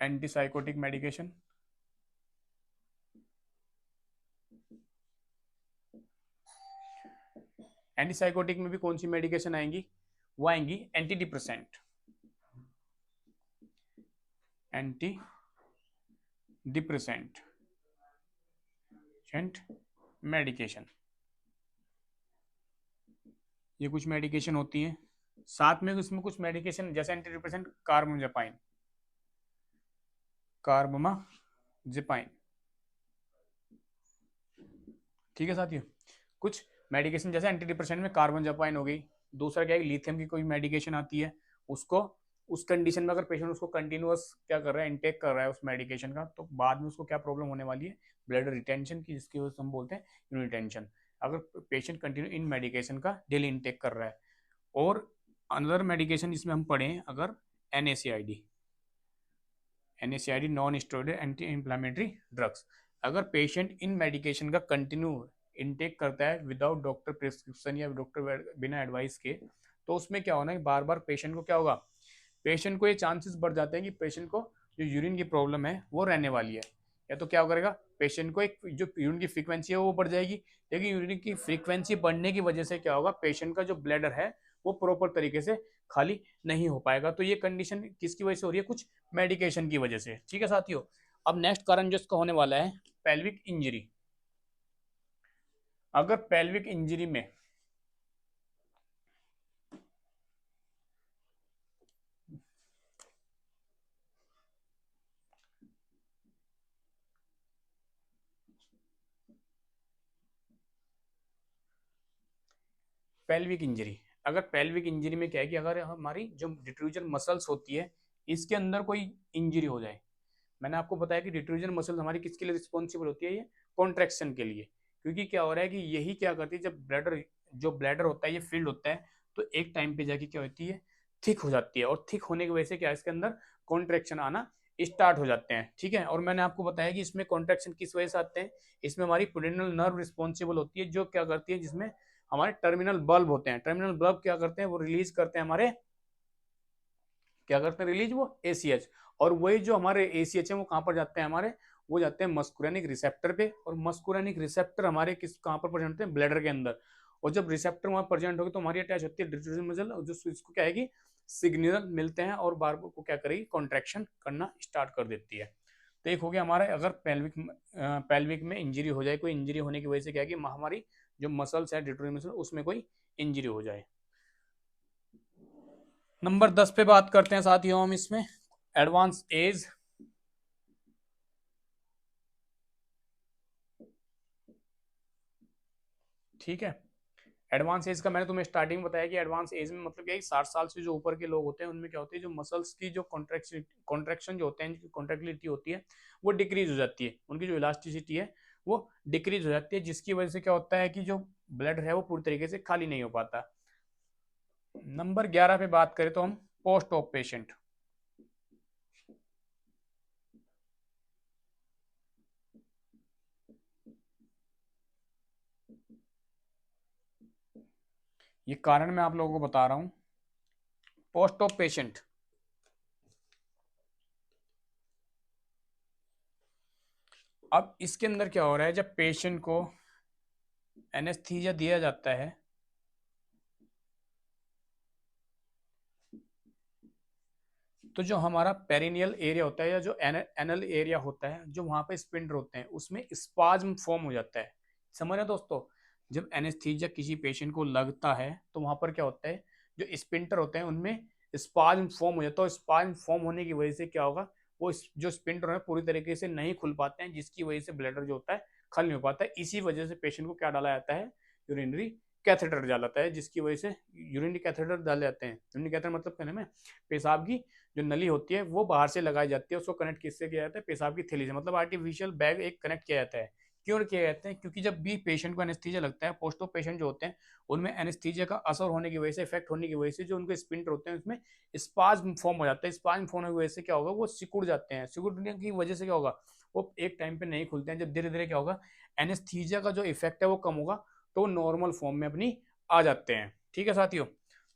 एंटीसाइकोटिक मेडिकेशन, एंटीसाइकोटिक में भी कौन सी मेडिकेशन आएंगी, वो आएंगी anti depressant, anti depressant medication, ये कुछ मेडिकेशन होती है। साथ में इसमें कुछ मेडिकेशन जैसे एंटी डिप्रेसेंट कार्बोजेपाइन, कार्बामाजेपाइन। ठीक है साथियों, कुछ मेडिकेशन जैसे एंटी डिप्रेसेंट में कार्बोजेपाइन हो गई। दूसरा क्या है, लिथियम की कोई मेडिकेशन आती है, उसको उस कंडीशन में अगर पेशेंट उसको कंटिन्यूअस क्या कर रहा है, इंटेक कर रहा है उस मेडिकेशन का, तो बाद में उसको क्या प्रॉब्लम होने वाली है, ब्लड रिटेंशन की, जिसकी वजह से हम बोलते हैं यूरिन रिटेंशन, अगर पेशेंट कंटिन्यू इन मेडिकेशन का डेली इंटेक कर रहा है। और अनदर मेडिकेशन इसमें हम पढ़ें अगर NSAID, NSAID non steroidal anti inflammatory drugs, अगर पेशेंट इन मेडिकेशन का कंटिन्यू इनटेक करता है विदाउट डॉक्टर प्रिस्क्रिप्शन या डॉक्टर बिना एडवाइस के, तो उसमें क्या होना है, बार बार पेशेंट को क्या होगा, पेशेंट को ये चांसेस बढ़ जाते हैं कि पेशेंट को जो यूरिन की प्रॉब्लम है वो रहने वाली है। या तो क्या करेगा, पेशेंट को एक जो यूरिन की फ्रीक्वेंसी है वो बढ़ जाएगी, लेकिन यूरिन की फ्रीक्वेंसी बढ़ने की वजह से क्या होगा, पेशेंट का जो ब्लैडर है वो प्रॉपर तरीके से खाली नहीं हो पाएगा। तो ये कंडीशन किसकी वजह से हो रही है, कुछ मेडिकेशन की वजह से। ठीक है साथियों, अब नेक्स्ट कारण जो इसका होने वाला है, पेल्विक इंजरी। अगर पेल्विक इंजरी में पेल्विक इंजरी, अगर पेल्विक इंजरी में क्या है कि अगर हमारी जो डिट्रूजन मसल्स होती है इसके अंदर कोई इंजरी हो जाए। मैंने आपको बताया कि डिट्रूजन मसल्स हमारी किसके लिए रिस्पॉन्सिबल होती है, ये कॉन्ट्रैक्शन के लिए। क्योंकि क्या हो रहा है कि यही क्या करती है, जब ब्लैडर जो ब्लैडर होता है ये फील्ड होता है, तो एक टाइम पे जाके क्या होती है, थिक हो जाती है, और थिक होने की वजह से क्या है, इसके अंदर कॉन्ट्रैक्शन आना स्टार्ट हो जाते हैं। ठीक है, और मैंने आपको बताया कि इसमें कॉन्ट्रैक्शन किस वजह से आते हैं, इसमें हमारी पिट्यूटरी नर्व रिस्पॉन्सिबल होती है, जो क्या करती है, जिसमें हमारे टर्मिनल बल्ब होते हैं। टर्मिनल बल्ब क्या करते हैं, वो रिलीज करते हैं हमारे, क्या करते हैं, रिलीज वो एसीएच। और वही जो हमारे एसीएच है वो कहाँ पर जाते हैं हमारे, वो जाते हैं मस्कुरेनिक रिसेप्टर पे। और मस्कुरेनिक रिसेप्टर हमारे किस कहाँ पर प्रेजेंट होते हैं, ब्लैडर के अंदर। और जब रिसेप्टर वहां प्रेजेंट होगी तो हमारी अटैच होती है डिफ्यूजन मसल, जो इसको क्या है, सिग्नल मिलते हैं और बार को क्या करेगी, कॉन्ट्रैक्शन करना स्टार्ट कर देती है। तो एक हो गया हमारा, अगर पेल्विक में इंजरी हो जाए, कोई इंजरी होने की वजह से क्या है कि हमारी जो मसल्स है डिफ्यूजन मसल उसमें कोई इंजरी हो जाए। नंबर 10 पे बात करते हैं साथियों हम इसमें, एडवांस एज। ठीक है, एडवांस एज का मैंने तुम्हें स्टार्टिंग में बताया कि एडवांस एज में मतलब क्या है, 60 साल से जो ऊपर के लोग होते हैं उनमें क्या होती है, जो मसल्स की जो कॉन्ट्रेक्शन जो होते हैं, कॉन्ट्रेक्टिलिटी होती है वो डिक्रीज हो जाती है, उनकी जो इलास्टिसिटी है वो डिक्रीज हो जाती है, जिसकी वजह से क्या होता है कि जो ब्लड है वो पूरी तरीके से खाली नहीं हो पाता। नंबर 11 पे बात करें तो हम पोस्ट ऑफ पेशेंट। ये कारण मैं आप लोगों को बता रहा हूं, पोस्ट ऑफ पेशेंट। अब इसके अंदर क्या हो रहा है, जब पेशेंट को एनेस्थीसिया दिया जाता है तो जो हमारा पेरिनियल एरिया होता है या जो एनल एरिया होता है, जो वहां पे स्पिंडर होते हैं उसमें स्पाज्म फॉर्म हो जाता है। समझ रहे दोस्तों, जब एनेस्थीसिया किसी पेशेंट को लगता है तो वहां पर क्या होता है, जो स्पिंटर होते हैं उनमें स्पाज्म फॉर्म हो जाता है, और स्पाज्म फॉर्म होने की वजह से क्या होगा, वो जो स्पिंटर है पूरी तरीके से नहीं खुल पाते हैं, जिसकी वजह से ब्लैडर जो होता है खल नहीं हो पाता है। इसी वजह से पेशेंट को क्या डाला जाता है, यूरिनरी कैथेटर डाला जाता है, जिसकी वजह से यूरिनरी कैथेटर डाले जाते हैं। यूरिनरी कैथेटर मतलब कहने में पेशाब की जो नली होती है वो बाहर से लगाई जाती है, उसको कनेक्ट किससे किया जाता है, पेशाब की थैली से, मतलब आर्टिफिशियल बैग एक कनेक्ट किया जाता है। क्यों किया जाता है, क्योंकि जब भी पेशेंट को एनेस्थीसिया लगता है, पोस्ट ऑफ पेशेंट जो होते हैं उनमें एनेस्थीसिया का असर होने की वजह से, इफेक्ट होने की वजह से जो उनके स्पिंटर होते हैं उसमें स्पाज्म फॉर्म हो जाता है। स्पाज्म फॉर्म होने की वजह से क्या होगा, वो सिकुड़ जाते हैं, सिकुड़ने की वजह से क्या होगा, वो एक टाइम पे नहीं खुलते हैं। जब धीरे धीरे क्या होगा, एनेस्थीसिया का जो इफेक्ट है वो कम होगा, तो नॉर्मल फॉर्म में अपनी आ जाते हैं। ठीक है साथियों,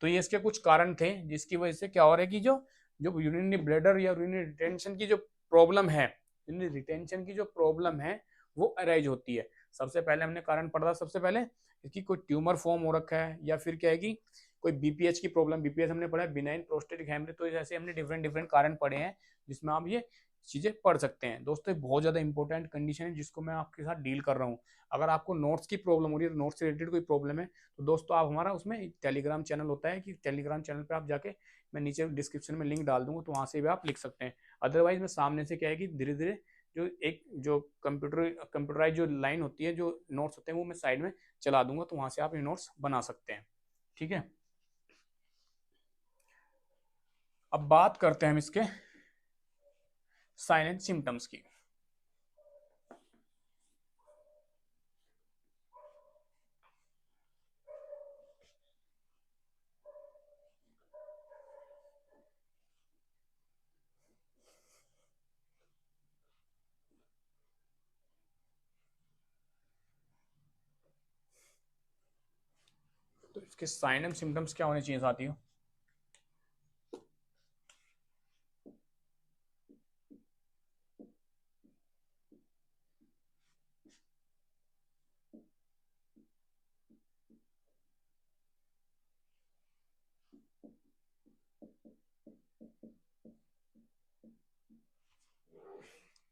तो ये इसके कुछ कारण थे जिसकी वजह से क्या हो रहा है कि जो जो यूरिनरी ब्लैडर या यूरिनरी रिटेंशन की जो प्रॉब्लम है, यूरिनरी रिटेंशन की जो प्रॉब्लम है वो अराइज होती है। सबसे पहले हमने कारण पढ़ा, सबसे पहले इसकी कोई ट्यूमर फॉर्म हो रखा है, या फिर क्या है कि कोई बीपीएच की प्रॉब्लम, बीपीएच हमने पढ़ा है बिनाइन प्रोस्टेटिक हेमरेज। तो जैसे हमने डिफरेंट डिफरेंट कारण पढ़े हैं जिसमें आप ये चीजें पढ़ सकते हैं। दोस्तों ये बहुत ज्यादा इंपॉर्टेंट कंडीशन है जिसको मैं आपके साथ डील कर रहा हूँ। अगर आपको नोट्स की प्रॉब्लम हो रही है, नोट्स से रिलेटेड कोई प्रॉब्लम है, तो दोस्तों आप हमारा उसमें टेलीग्राम चैनल होता है, कि टेलीग्राम चैनल पे आप जाके, मैं नीचे डिस्क्रिप्शन में लिंक डाल दूंगा तो वहां से भी आप लिख सकते हैं। अदरवाइज मैं सामने से क्या है कि धीरे धीरे जो कंप्यूटराइज जो लाइन होती है, जो नोट्स होते हैं वो मैं साइड में चला दूंगा, तो वहां से आप ये नोट्स बना सकते हैं। ठीक है, अब बात करते हैं हम इसके साइन एंड सिम्टम्स की। तो इसके साइन एंड सिम्टम्स क्या होने चाहिए साथियों,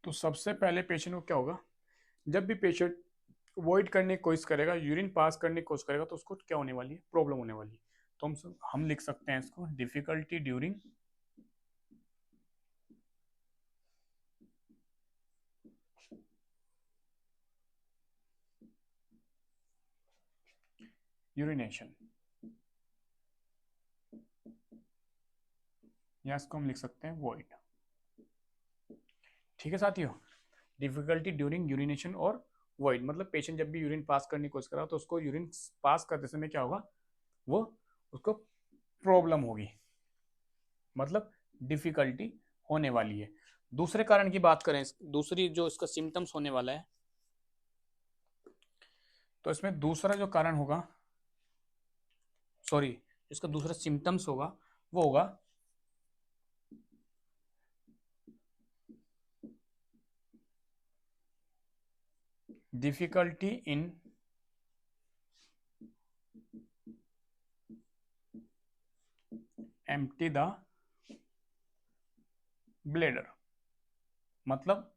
तो सबसे पहले पेशेंट को क्या होगा, जब भी पेशेंट वॉइड करने की कोशिश करेगा, यूरिन पास करने की कोशिश करेगा, तो उसको क्या होने वाली है, प्रॉब्लम होने वाली है। तो हम लिख सकते हैं इसको डिफिकल्टी ड्यूरिंग यूरिनेशन, या इसको हम लिख सकते हैं वॉइड। ठीक है साथियों, डिफिकल्टी ड्यूरिंग यूरिनेशन और वॉइड मतलब पेशेंट जब भी यूरिन पास करने की कोशिश करा तो उसको यूरिन पास करते समय क्या होगा, वो उसको प्रॉब्लम होगी, मतलब डिफिकल्टी होने वाली है। दूसरे कारण की बात करें, दूसरी जो इसका सिम्टम्स होने वाला है, तो इसमें दूसरा जो कारण होगा, सॉरी, इसका दूसरा सिम्टम्स होगा वो होगा difficulty in empty the bladder, मतलब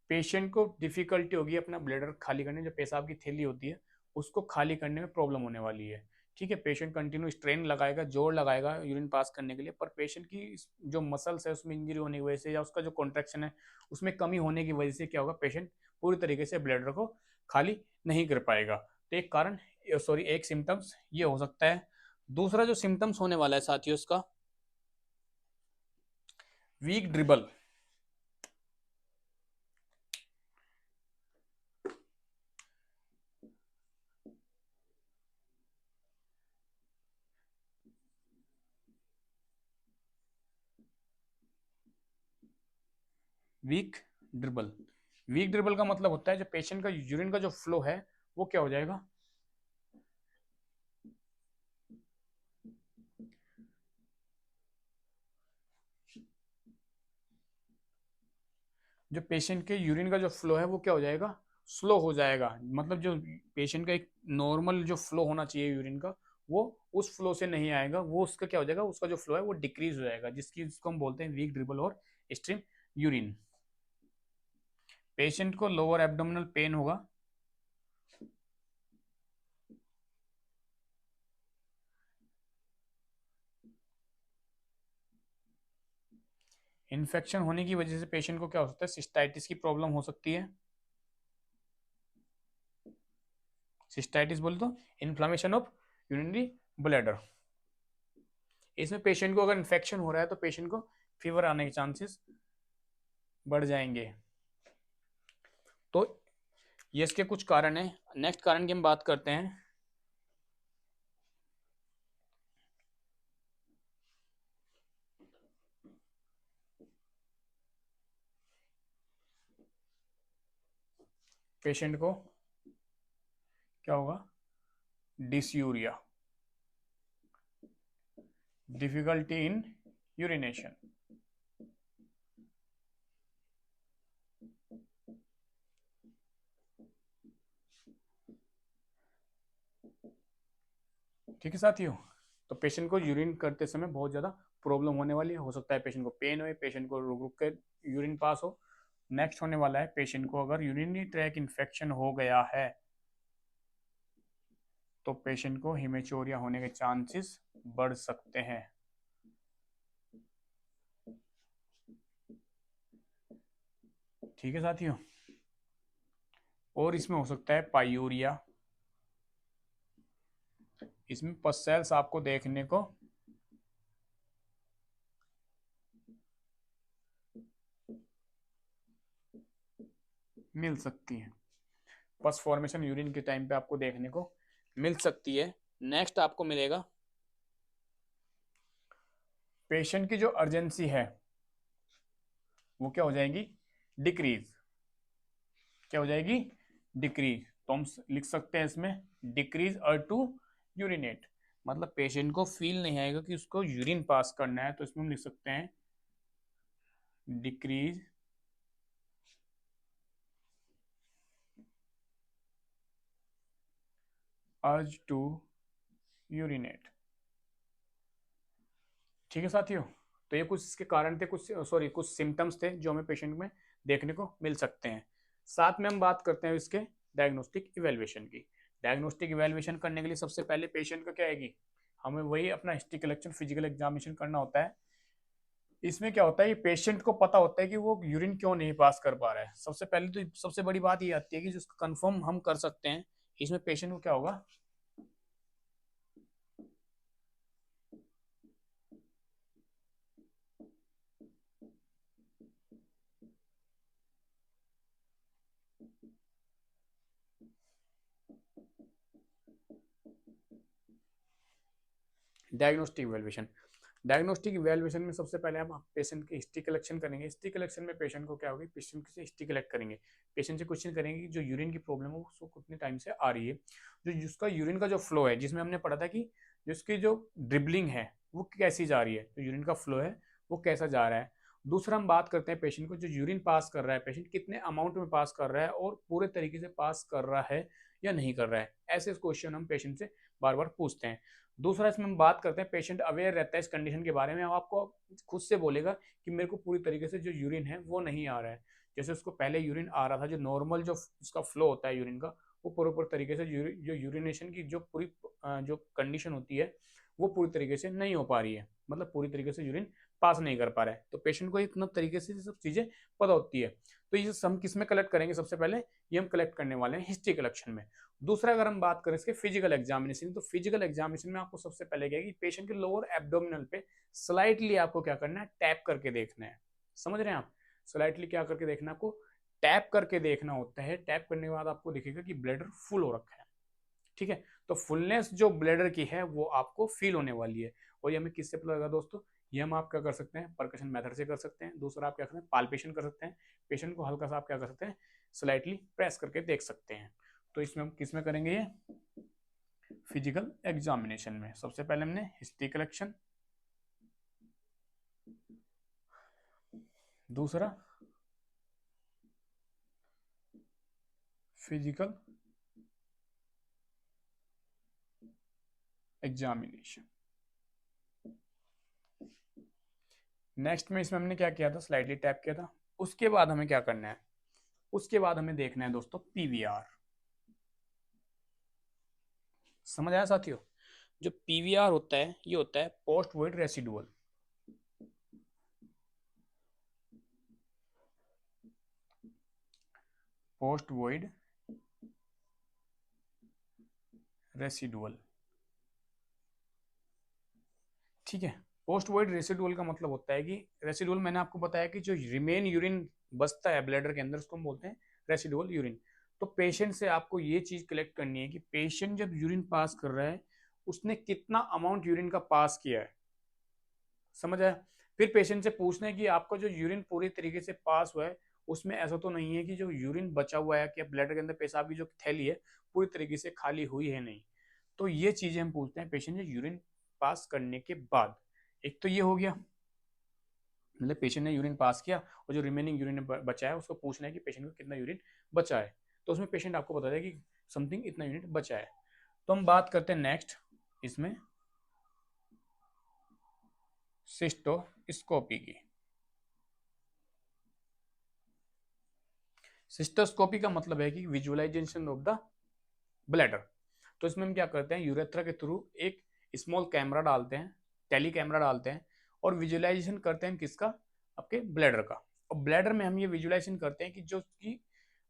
पेशेंट को डिफिकल्टी होगी अपना ब्लेडर खाली करने, जो पेशाब की थैली होती है उसको खाली करने में प्रॉब्लम होने वाली है। ठीक है, पेशेंट कंटिन्यू स्ट्रेन लगाएगा, जोर लगाएगा यूरिन पास करने के लिए, पर पेशेंट की जो मसल्स है उसमें इंजरी होने की वजह से या उसका जो कॉन्ट्रैक्शन है उसमें कमी होने की वजह से क्या होगा, पेशेंट पूरी तरीके से ब्लेडर को खाली नहीं कर पाएगा। तो एक कारण, सॉरी, एक सिम्टम्स ये हो सकता है। दूसरा जो सिम्टम्स होने वाला है साथियों उसका weak dribble, weak dribble. Weak dribble का मतलब होता है जो पेशेंट का यूरिन का जो फ्लो है वो क्या हो जाएगा, जो पेशेंट के यूरिन का जो फ्लो है वो क्या हो जाएगा, स्लो हो जाएगा। मतलब जो पेशेंट का एक नॉर्मल जो फ्लो होना चाहिए यूरिन का, वो उस फ्लो से नहीं आएगा, वो उसका क्या हो जाएगा, उसका जो फ्लो है वो डिक्रीज हो जाएगा, जिसको हम बोलते हैं वीक ड्रिबल और स्ट्रीम यूरिन। पेशेंट को लोअर एब्डोमिनल पेन होगा, इन्फेक्शन होने की वजह से पेशेंट को क्या हो सकता है, सिस्टाइटिस की प्रॉब्लम हो सकती है। सिस्टाइटिस बोले तो इन्फ्लामेशन ऑफ यूरिनरी ब्लैडर। इसमें पेशेंट को अगर इन्फेक्शन हो रहा है तो पेशेंट को फीवर आने के चांसेस बढ़ जाएंगे। तो ये इसके कुछ कारण है। नेक्स्ट कारण की हम बात करते हैं, पेशेंट को क्या होगा, डिसयूरिया, डिफिकल्टी इन यूरिनेशन। ठीक है साथियों, तो पेशेंट को यूरिन करते समय बहुत ज़्यादा प्रॉब्लम होने वाली है। हो सकता है पेशेंट को पेन हो, पेशेंट को रुक रुक के यूरिन पास हो। नेक्स्ट होने वाला है, पेशेंट को अगर यूरिनरी ट्रैक इन्फेक्शन हो गया है तो पेशेंट को हिमेचोरिया होने के चांसेस बढ़ सकते हैं। ठीक है साथियों, और इसमें हो सकता है पायूरिया, इसमें पस सेल्स आपको देखने को मिल सकती है। पस फॉर्मेशन यूरिन के टाइम पे आपको देखने को मिल सकती है। नेक्स्ट आपको मिलेगा, पेशेंट की जो अर्जेंसी है वो क्या हो जाएगी, डिक्रीज। क्या हो जाएगी, डिक्रीज। तो हम लिख सकते हैं इसमें डिक्रीज और टू यूरिनेट, मतलब पेशेंट को फील नहीं आएगा कि उसको यूरिन पास करना है, तो इसमें हम लिख सकते हैं डिक्रीज अर्ज टू यूरिनेट। ठीक है साथियों, तो ये कुछ इसके कारण थे, कुछ सिम्टम्स थे जो हमें पेशेंट में देखने को मिल सकते हैं। साथ में हम बात करते हैं इसके डायग्नोस्टिक इवेल्युएशन की। डायग्नोस्टिक इवेल्युएशन करने के लिए सबसे पहले पेशेंट का क्या है कि हमें वही अपना हिस्ट्री कलेक्शन, फिजिकल एग्जामिनेशन करना होता है। इसमें क्या होता है, ये पेशेंट को पता होता है कि वो यूरिन क्यों नहीं पास कर पा रहा है। सबसे पहले तो सबसे बड़ी बात ये आती है कि जिसको कंफर्म हम कर सकते हैं इसमें पेशेंट को क्या होगा, डायग्नोस्टिक इवैल्यूएशन। डायग्नोस्टिक इवैल्यूएशन में सबसे पहले हम पेशेंट की हिस्ट्री कलेक्शन करेंगे। हिस्ट्री कलेक्शन में पेशेंट को क्या होगी, पेशेंट से हिस्ट्री कलेक्ट करेंगे, पेशेंट से क्वेश्चन करेंगे कि जो यूरिन की प्रॉब्लम है वो कितने टाइम से आ रही है, जो जिसका यूरिन का जो फ्लो है, जिसमें हमने पढ़ा था कि जिसकी जो ड्रिबलिंग है वो कैसी जा रही है, तो यूरिन का फ्लो है वो कैसा जा रहा है। दूसरा हम बात करते हैं पेशेंट को जो यूरिन पास कर रहा है, पेशेंट कितने अमाउंट में पास कर रहा है और पूरे तरीके से पास कर रहा है या नहीं कर रहा है। ऐसे क्वेश्चन हम पेशेंट से बार बार पूछते हैं। दूसरा इसमें हम बात करते हैं, पेशेंट अवेयर रहता है इस कंडीशन के बारे में, आपको खुद से बोलेगा कि मेरे को पूरी तरीके से जो यूरिन है वो नहीं आ रहा है। जैसे उसको पहले यूरिन आ रहा था, जो नॉर्मल जो उसका फ्लो होता है यूरिन का, वो पूरे तरीके से जो यूरिनेशन की जो पूरी जो कंडीशन होती है वो पूरी तरीके से नहीं हो पा रही है, मतलब पूरी तरीके से यूरिन पास नहीं कर पा रहा है। तो पेशेंट को इतना तरीके से सब चीजें पता होती है। तो ये हम किस में कलेक्ट करेंगे, सबसे पहले ये हम कलेक्ट करने वाले हैं हिस्ट्री कलेक्शन में। दूसरा अगर हम बात करें इसके फिजिकल एग्जामिनेशन, तो फिजिकल एग्जामिनेशन में आपको सबसे पहले क्या है कि पेशेंट के लोअर एब्डोमिनल पे स्लाइटली आपको क्या करना है, टैप करके देखना है। समझ रहे हैं आप, स्लाइटली क्या करके देखना है आपको, टैप करके देखना होता है। टैप करने के बाद आपको दिखेगा कि ब्लैडर फुल हो रखा है, ठीक है। तो फुलनेस जो ब्लैडर की है वो आपको फील होने वाली है। और ये हमें किससे पता लगा दोस्तों, ये हम आप क्या कर सकते हैं, परकशन मेथड से कर सकते हैं। दूसरा आप क्या करते हैं, पाल्पेशन कर सकते हैं, पेशेंट को हल्का सा आप क्या कर सकते हैं, स्लाइटली प्रेस करके देख सकते हैं। तो इसमें हम किस में करेंगे, ये फिजिकल एग्जामिनेशन में। सबसे पहले हमने हिस्ट्री कलेक्शन, दूसरा फिजिकल एग्जामिनेशन। नेक्स्ट में इसमें हमने क्या किया था, स्लाइडली टैप किया था। उसके बाद हमें क्या करना है, उसके बाद हमें देखना है दोस्तों पीवीआर। समझ आया साथियों, जो पीवीआर होता है ये होता है post void residual. Post void residual, ठीक है। पोस्ट वॉइड रेसिडुअल का मतलब होता है कि रेसिडुअल, मैंने आपको बताया कि जो रिमेन यूरिन बचता है ब्लैडर के अंदर उसको हम बोलते हैं रेसिडुअल यूरिन। तो पेशेंट से आपको ये चीज कलेक्ट करनी है कि पेशेंट जब यूरिन पास कर रहा है उसने कितना अमाउंट यूरिन का पास किया है। समझ आया। फिर पेशेंट से पूछना है कि आपका जो यूरिन पूरी तरीके से पास हुआ है उसमें ऐसा तो नहीं है कि जो यूरिन बचा हुआ है कि ब्लैडर के अंदर पेशाब की जो थैली है पूरी तरीके से खाली हुई है नहीं। तो ये चीजें हम पूछते हैं पेशेंट से यूरिन पास करने के बाद। एक तो ये हो गया, मतलब पेशेंट ने यूरिन पास किया और जो रिमेनिंग यूरिन बचा है उसको पूछना है कि पेशेंट को कितना यूरिन बचा है। तो उसमें पेशेंट आपको बता देगा कि समथिंग इतना यूनिट बचा है। तो हम बात करते हैं नेक्स्ट इसमें सिस्टोस्कोपी की। सिस्टोस्कोपी का मतलब है कि विजुअलाइजेशन ऑफ द ब्लैडर। तो इसमें हम क्या करते हैं, यूरेथ्रा के थ्रू एक स्मॉल कैमरा डालते हैं, टेली कैमरा डालते हैं और विजुअलाइजेशन करते हैं किसका, आपके ब्लैडर का। और ब्लैडर में हम ये विजुअलाइजेशन करते हैं कि जो कि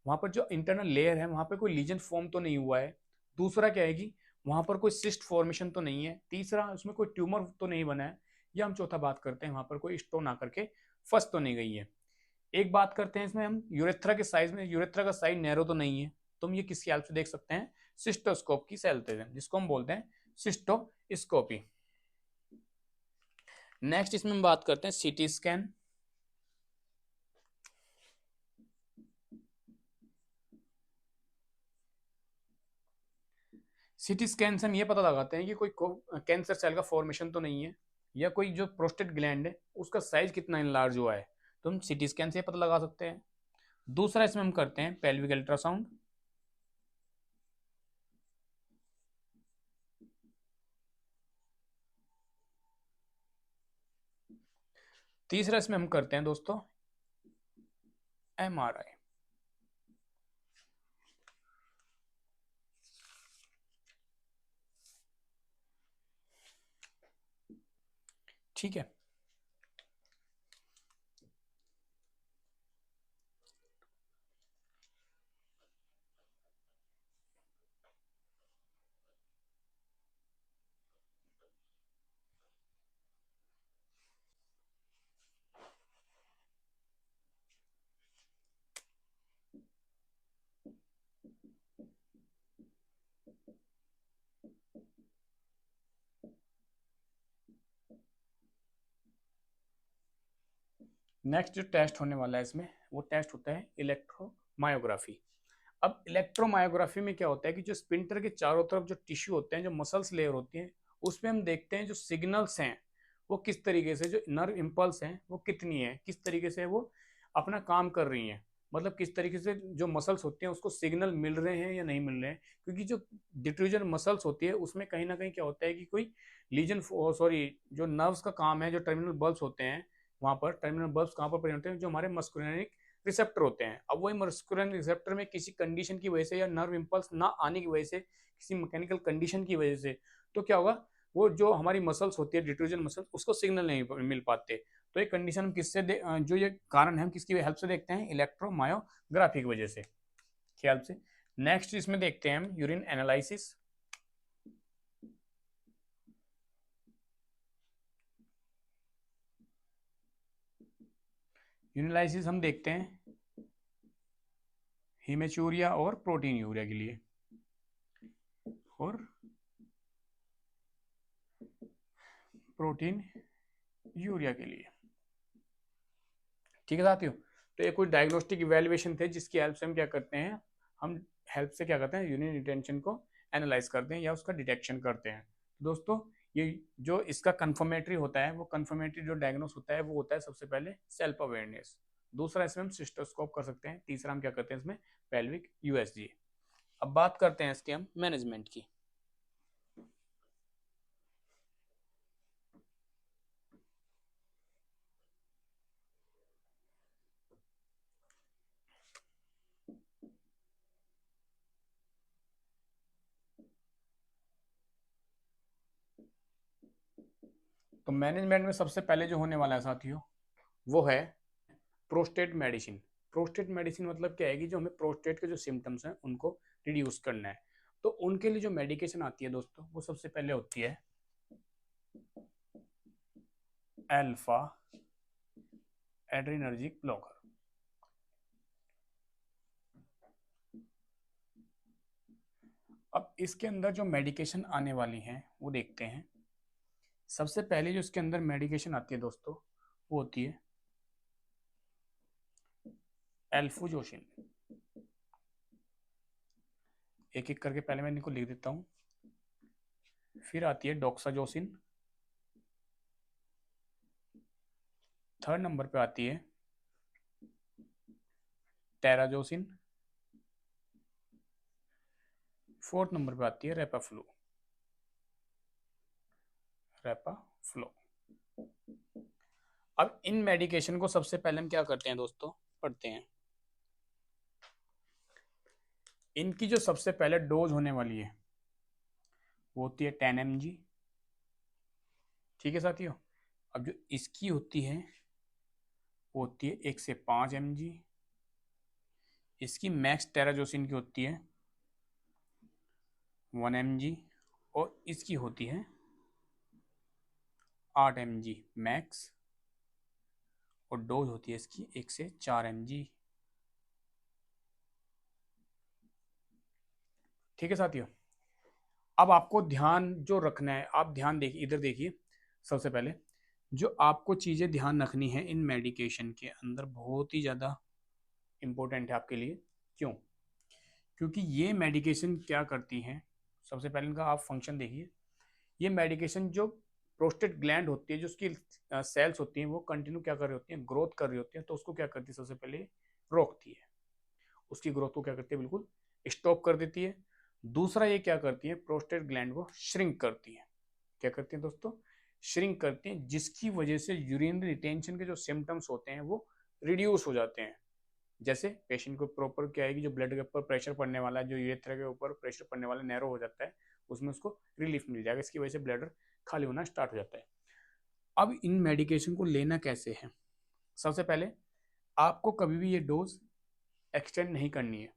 वहां पर जो इंटरनल लेयर है वहां पर कोई लीजन फॉर्म तो नहीं हुआ है। दूसरा क्या है कि वहां पर कोई सिस्ट फॉर्मेशन तो नहीं है। तीसरा उसमें कोई ट्यूमर तो नहीं बना है। या हम चौथा बात करते हैं वहां पर कोई स्टोन आकर के फंस तो नहीं गई है। एक बात करते हैं इसमें हम यूरेथ्रा के साइज में, यूरेथ्रा का साइज नैरो तो नहीं है। तो हम ये किसकी हेल्प से देख सकते हैं, सिस्टोस्कोप की हेल्प से, जिसको हम बोलते हैं सिस्टोस्कोपी। नेक्स्ट इसमें हम बात करते हैं सीटी स्कैन। सीटी स्कैन से हम ये पता लगाते हैं कि कोई कैंसर सेल का फॉर्मेशन तो नहीं है, या कोई जो प्रोस्टेट ग्लैंड है उसका साइज कितना इनलार्ज हुआ है, तो हम सीटी स्कैन से पता लगा सकते हैं। दूसरा इसमें हम करते हैं पेल्विक अल्ट्रासाउंड। तीसरा इसमें हम करते हैं दोस्तों MRI। ठीक है, नेक्स्ट जो टेस्ट होने वाला है इसमें, वो टेस्ट होता है इलेक्ट्रोमायोग्राफी। अब इलेक्ट्रोमायोग्राफी में क्या होता है कि जो स्पिंटर के चारों तरफ जो टिश्यू होते हैं, जो मसल्स लेयर होती हैं, उसमें हम देखते हैं जो सिग्नल्स हैं वो किस तरीके से, जो नर्व इम्पल्स हैं वो कितनी है, किस तरीके से वो अपना काम कर रही हैं, मतलब किस तरीके से जो मसल्स होती हैं उसको सिग्नल मिल रहे हैं या नहीं मिल रहे हैं। क्योंकि जो डिट्रूजन मसल्स होती है उसमें कहीं ना कहीं क्या होता है कि कोई लीजन, सॉरी, जो नर्व्स का काम है, जो टर्मिनल बल्ब्स होते हैं, वहां पर टर्मिनल बल्ब्स कहाँ पर प्रेजेंट होते हैं, जो हमारे मस्कुलिनिक रिसेप्टर होते हैं। अब वही मस्कुलिनिक रिसेप्टर में किसी कंडीशन की वजह से या नर्व इम्पल्स ना आने की वजह से, किसी मैकेनिकल कंडीशन की वजह से, तो क्या होगा, वो जो हमारी मसल्स होती है, डिट्रूजन मसल्स, उसको सिग्नल नहीं मिल पाते। तो ये कंडीशन हम किससे जो ये कारण है हम किसकी हेल्प से देखते हैं, इलेक्ट्रोमायोग्राफी की वजह से, ख्याल से। नेक्स्ट इसमें देखते हैं हम यूरिन एनालिसिस। यूरिनालिसिस हम देखते हैं हीमेचूरिया और प्रोटीन यूरिया के लिए, और प्रोटीन यूरिया के लिए। ठीक है साथियों, तो ये कुछ डायग्नोस्टिक इवेल्युएशन थे जिसकी हेल्प से हम क्या करते हैं, हम हेल्प से क्या करते हैं, यूरिन रिटेंशन को एनालाइज करते हैं या उसका डिटेक्शन करते हैं। दोस्तों, ये जो इसका कंफर्मेटरी होता है, वो कंफर्मेटरी जो डायग्नोस होता है वो होता है सबसे पहले सेल्फ अवेयरनेस। दूसरा इसमें हम सिस्टोस्कोप कर सकते हैं। तीसरा हम क्या करते हैं इसमें, पेल्विक यूएसजी। अब बात करते हैं इसके हम मैनेजमेंट की। तो मैनेजमेंट में सबसे पहले जो होने वाला है साथियों, वो है प्रोस्टेट मेडिसिन। प्रोस्टेट मेडिसिन मतलब क्या है कि जो हमें प्रोस्टेट के जो सिम्टम्स हैं उनको रिड्यूस करना है। तो उनके लिए जो मेडिकेशन आती है दोस्तों, वो सबसे पहले होती है अल्फा एड्रेनर्जिक ब्लॉकर। अब इसके अंदर जो मेडिकेशन आने वाली है वो देखते हैं। सबसे पहले जो इसके अंदर मेडिकेशन आती है दोस्तों, वो होती है एल्फुजोसिन। एक एक करके पहले मैं इनको लिख देता हूँ। फिर आती है डोक्साजोसिन। थर्ड नंबर पे आती है टेराजोसिन। फोर्थ नंबर पे आती है रेपाफ्लो। रेपाफ्लो। अब इन मेडिकेशन को सबसे पहले हम क्या करते हैं दोस्तों, पढ़ते हैं। इनकी जो सबसे पहले डोज होने वाली है वो होती है 10 mg। ठीक है साथियों। अब जो इसकी होती है वो होती है 1 से 5 mg। इसकी मैक्स टेराजोसिन की होती है 1 mg, और इसकी होती है 8 mg मैक्स, और डोज होती है इसकी 1 से 4 mg। ठीक है साथियों। अब आपको ध्यान जो रखना है, आप ध्यान देखिए, इधर देखिए। सबसे पहले जो आपको चीज़ें ध्यान रखनी है इन मेडिकेशन के अंदर, बहुत ही ज़्यादा इम्पोर्टेंट है आपके लिए। क्यों? क्योंकि ये मेडिकेशन क्या करती हैं, सबसे पहले इनका आप फंक्शन देखिए। ये मेडिकेशन जो प्रोस्टेट ग्लैंड होती है, जो उसकी सेल्स होती हैं, वो कंटिन्यू क्या कर रही होती हैं, ग्रोथ कर रही होती हैं, तो उसको क्या करती है, सबसे पहले रोकती है। उसकी ग्रोथ को क्या करती है, बिल्कुल स्टॉप कर देती है। दूसरा ये क्या करती है, प्रोस्टेट ग्लैंड को श्रिंक करती है। क्या करती है दोस्तों, श्रिंक करती हैं, जिसकी वजह से यूरिनरी रिटेंशन के जो सिम्टम्स होते हैं वो रिड्यूस हो जाते हैं। जैसे पेशेंट को प्रॉपर क्या है कि जो ब्लड के ऊपर प्रेशर पड़ने वाला है, जो यूरेथ्रा के ऊपर प्रेशर पड़ने वाला नैरो हो जाता है, उसमें उसको रिलीफ मिल जाएगा। इसकी वजह से ब्लडर खाली होना स्टार्ट हो जाता है। अब इन मेडिकेशन को लेना कैसे है? सबसे पहले आपको कभी भी ये डोज एक्सटेंड नहीं करनी है।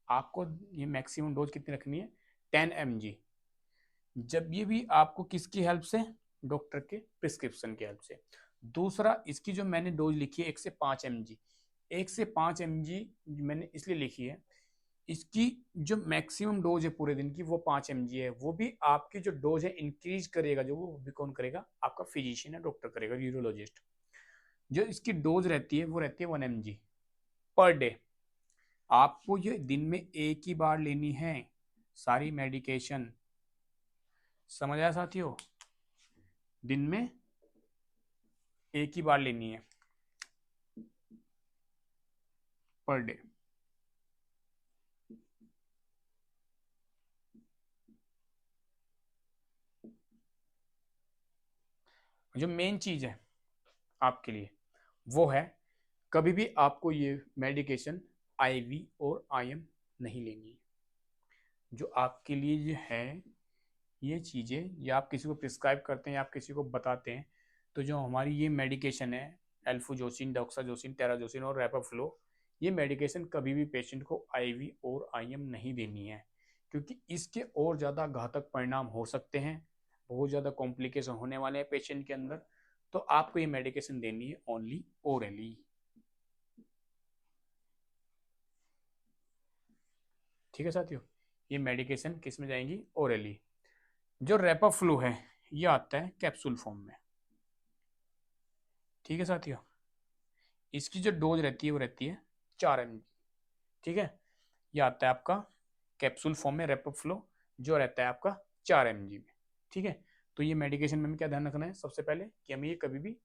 आपको ये मैक्सिमम डोज कितनी रखनी है? 10 mg। जब ये भी आपको किसकी हेल्प से? डॉक्टर के प्रिस्क्रिप्शन की हेल्प से। दूसरा, इसकी जो मैंने डोज लिखी है 1 से 5 mg, 1 से 5 mg मैंने इसलिए लिखी है, इसकी जो मैक्सिमम डोज है पूरे दिन की वो 5 mg है। वो भी आपकी जो डोज है इंक्रीज करेगा जो, वो भी कौन करेगा? आपका फिजिशियन है, डॉक्टर करेगा, यूरोलॉजिस्ट। जो इसकी डोज रहती है वो रहती है 1 mg पर डे। आपको ये दिन में एक ही बार लेनी है सारी मेडिकेशन। समझ आया साथियों? दिन में एक ही बार लेनी है पर डे। जो मेन चीज है आपके लिए वो है, कभी भी आपको ये मेडिकेशन आईवी और आईएम नहीं लेनी है। जो आपके लिए ये है, ये चीजें या आप किसी को प्रिस्क्राइब करते हैं या आप किसी को बताते हैं, तो जो हमारी ये मेडिकेशन है एल्फुजोसिन, डॉक्साजोसिन, टेराजोसिन और रेपाफ्लो, ये मेडिकेशन कभी भी पेशेंट को आईवी और आईएम नहीं देनी है, क्योंकि इसके और ज़्यादा घातक परिणाम हो सकते हैं, बहुत ज़्यादा कॉम्प्लिकेशन होने वाले हैं पेशेंट के अंदर। तो आपको ये मेडिकेशन देनी है ओनली ओरली। ठीक है साथियों, ये मेडिकेशन किस में जाएंगी? ओरली। जो रेपाफ्लो है ये आता है कैप्सूल फॉर्म में। ठीक है साथियों, इसकी जो डोज रहती है वो रहती है 4 mg। ठीक है, ये आता है आपका कैप्सूल फॉर्म में रेपाफ्लो, जो रहता है आपका 4 mg में। ठीक है, तो ये मेडिकेशन में हमें क्या ध्यान रखना है? सबसे पहले कि हमें ये कभी भी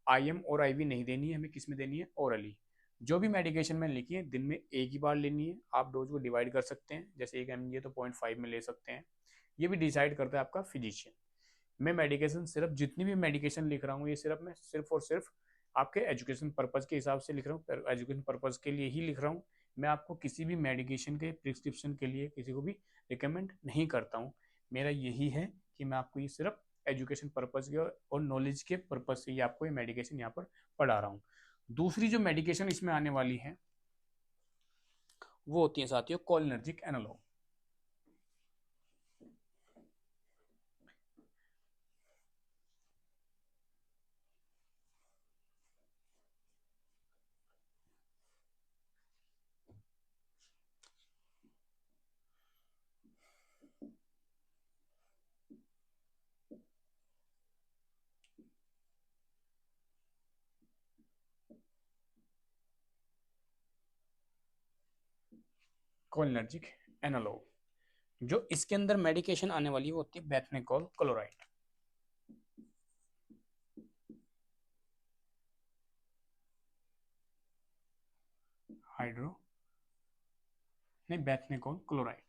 आईएम और आईवी नहीं देनी है, हमें किस में देनी है? ओरली। जो भी मेडिकेशन मैंने लिखी है दिन में एक ही बार लेनी है। आप डोज को डिवाइड कर सकते हैं, जैसे 1 mg है तो 0.5 में ले सकते हैं। ये भी डिसाइड करता है आपका फिजिशियन। मैं मेडिकेशन सिर्फ, जितनी भी मेडिकेशन लिख रहा हूँ ये सिर्फ मैं सिर्फ और सिर्फ आपके एजुकेशन पर्पज़ के हिसाब से लिख रहा हूँ, एजुकेशन पर्पज़ के लिए ही लिख रहा हूँ। मैं आपको किसी भी मेडिकेशन के प्रिस्क्रिप्शन के लिए किसी को भी रिकमेंड नहीं करता हूँ। मेरा यही है कि मैं आपको ये सिर्फ एजुकेशन पर्पज़ के और नॉलेज के पर्पज़ से ही आपको ये मेडिकेशन यहाँ पर पढ़ा रहा हूँ। दूसरी जो मेडिकेशन इसमें आने वाली है वो होती है साथियों कोलिनर्जिक एनालॉग। कोलिनर्जिक एनालॉग, जो इसके अंदर मेडिकेशन आने वाली है वो होती है बेथनेकोल क्लोराइड। हाइड्रो नहीं, बेथनेकोल क्लोराइड।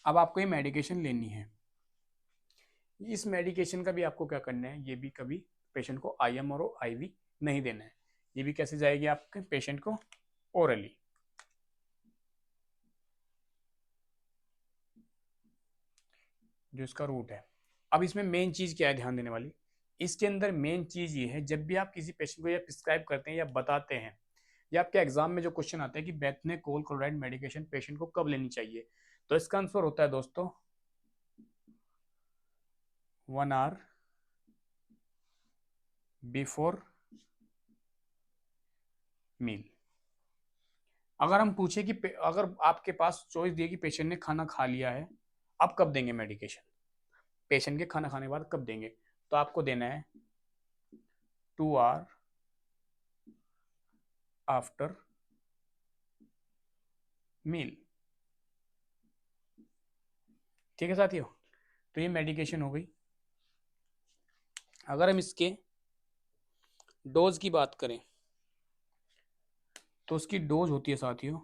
अब आपको ये मेडिकेशन लेनी है। इस मेडिकेशन का भी आपको क्या करना है, ये भी कभी पेशेंट को आईएम और आईवी नहीं देना है। ये भी कैसे जाएगी आपके पेशेंट को? ओरली। जो इसका रूट है। अब इसमें मेन चीज क्या है ध्यान देने वाली? इसके अंदर मेन चीज ये है, जब भी आप किसी पेशेंट को या प्रिस्क्राइब करते हैं या बताते हैं, या आपके एग्जाम में जो क्वेश्चन आता है कि बेथनेकोल क्लोराइड मेडिकेशन पेशेंट को कब लेनी चाहिए, तो इसका आंसर होता है दोस्तों 1 आवर बिफोर मील। अगर हम पूछे कि अगर आपके पास चॉइस दिए कि पेशेंट ने खाना खा लिया है, अब कब देंगे मेडिकेशन? पेशेंट के खाना खाने के बाद कब देंगे? तो आपको देना है 2 आवर आफ्टर मील। ठीक है साथियों, तो ये मेडिकेशन हो गई। अगर हम इसके डोज की बात करें तो उसकी डोज होती है साथियों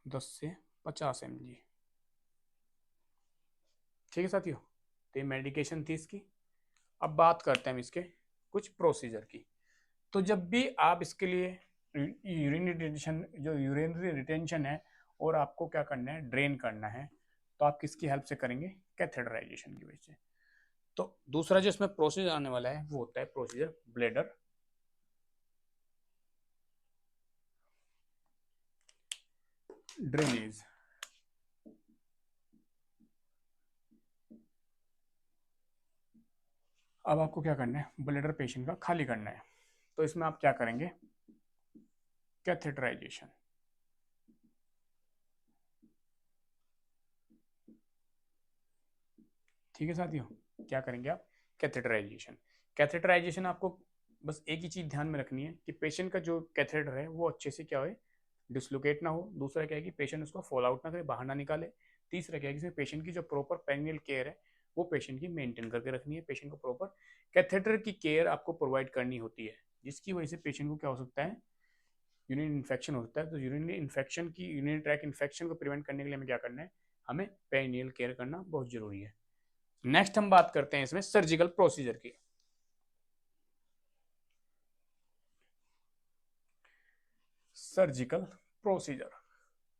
10 से 50 mg। ठीक है साथियों, तो ये मेडिकेशन थी इसकी। अब बात करते हैं हम इसके कुछ प्रोसीजर की। तो जब भी आप इसके लिए यूरिनरी रिटेंशन, जो यूरिनरी रिटेंशन है और आपको क्या करना है, ड्रेन करना है, तो आप किसकी हेल्प से करेंगे, कैथेटराइजेशन की वजह से। तो दूसरा जो इसमें प्रोसीजर आने वाला है वो होता है प्रोसीजर ब्लेडर ड्रेनेज। अब आपको क्या करना है, ब्लेडर पेशेंट का खाली करना है। तो इसमें आप क्या करेंगे, कैथेटराइजेशन। ठीक है साथियों, क्या करेंगे आप, कैथेटराइजेशन। कैथेटराइजेशन आपको बस एक ही चीज ध्यान में रखनी है कि पेशेंट का जो कैथेटर है वो अच्छे से क्या हो, डिसलोकेट ना हो। दूसरा क्या है कि पेशेंट उसको फॉल आउट ना करे, बाहर ना निकाले। तीसरा क्या है कि पेशेंट की जो प्रॉपर पेरिनियल केयर है वो पेशेंट की मेंटेन करके रखनी है। पेशेंट को प्रॉपर कैथेटर की केयर आपको प्रोवाइड करनी होती है, जिसकी वजह से पेशेंट को क्या हो सकता है, यूरिन इन्फेक्शन हो सकता है। तो यूरिनरी इन्फेक्शन की, यूरिनरी ट्रैक इन्फेक्शन को प्रिवेंट करने के लिए हमें क्या करना है, हमें पेरिनियल केयर करना बहुत जरूरी है। नेक्स्ट हम बात करते हैं इसमें सर्जिकल प्रोसीजर की। सर्जिकल प्रोसीजर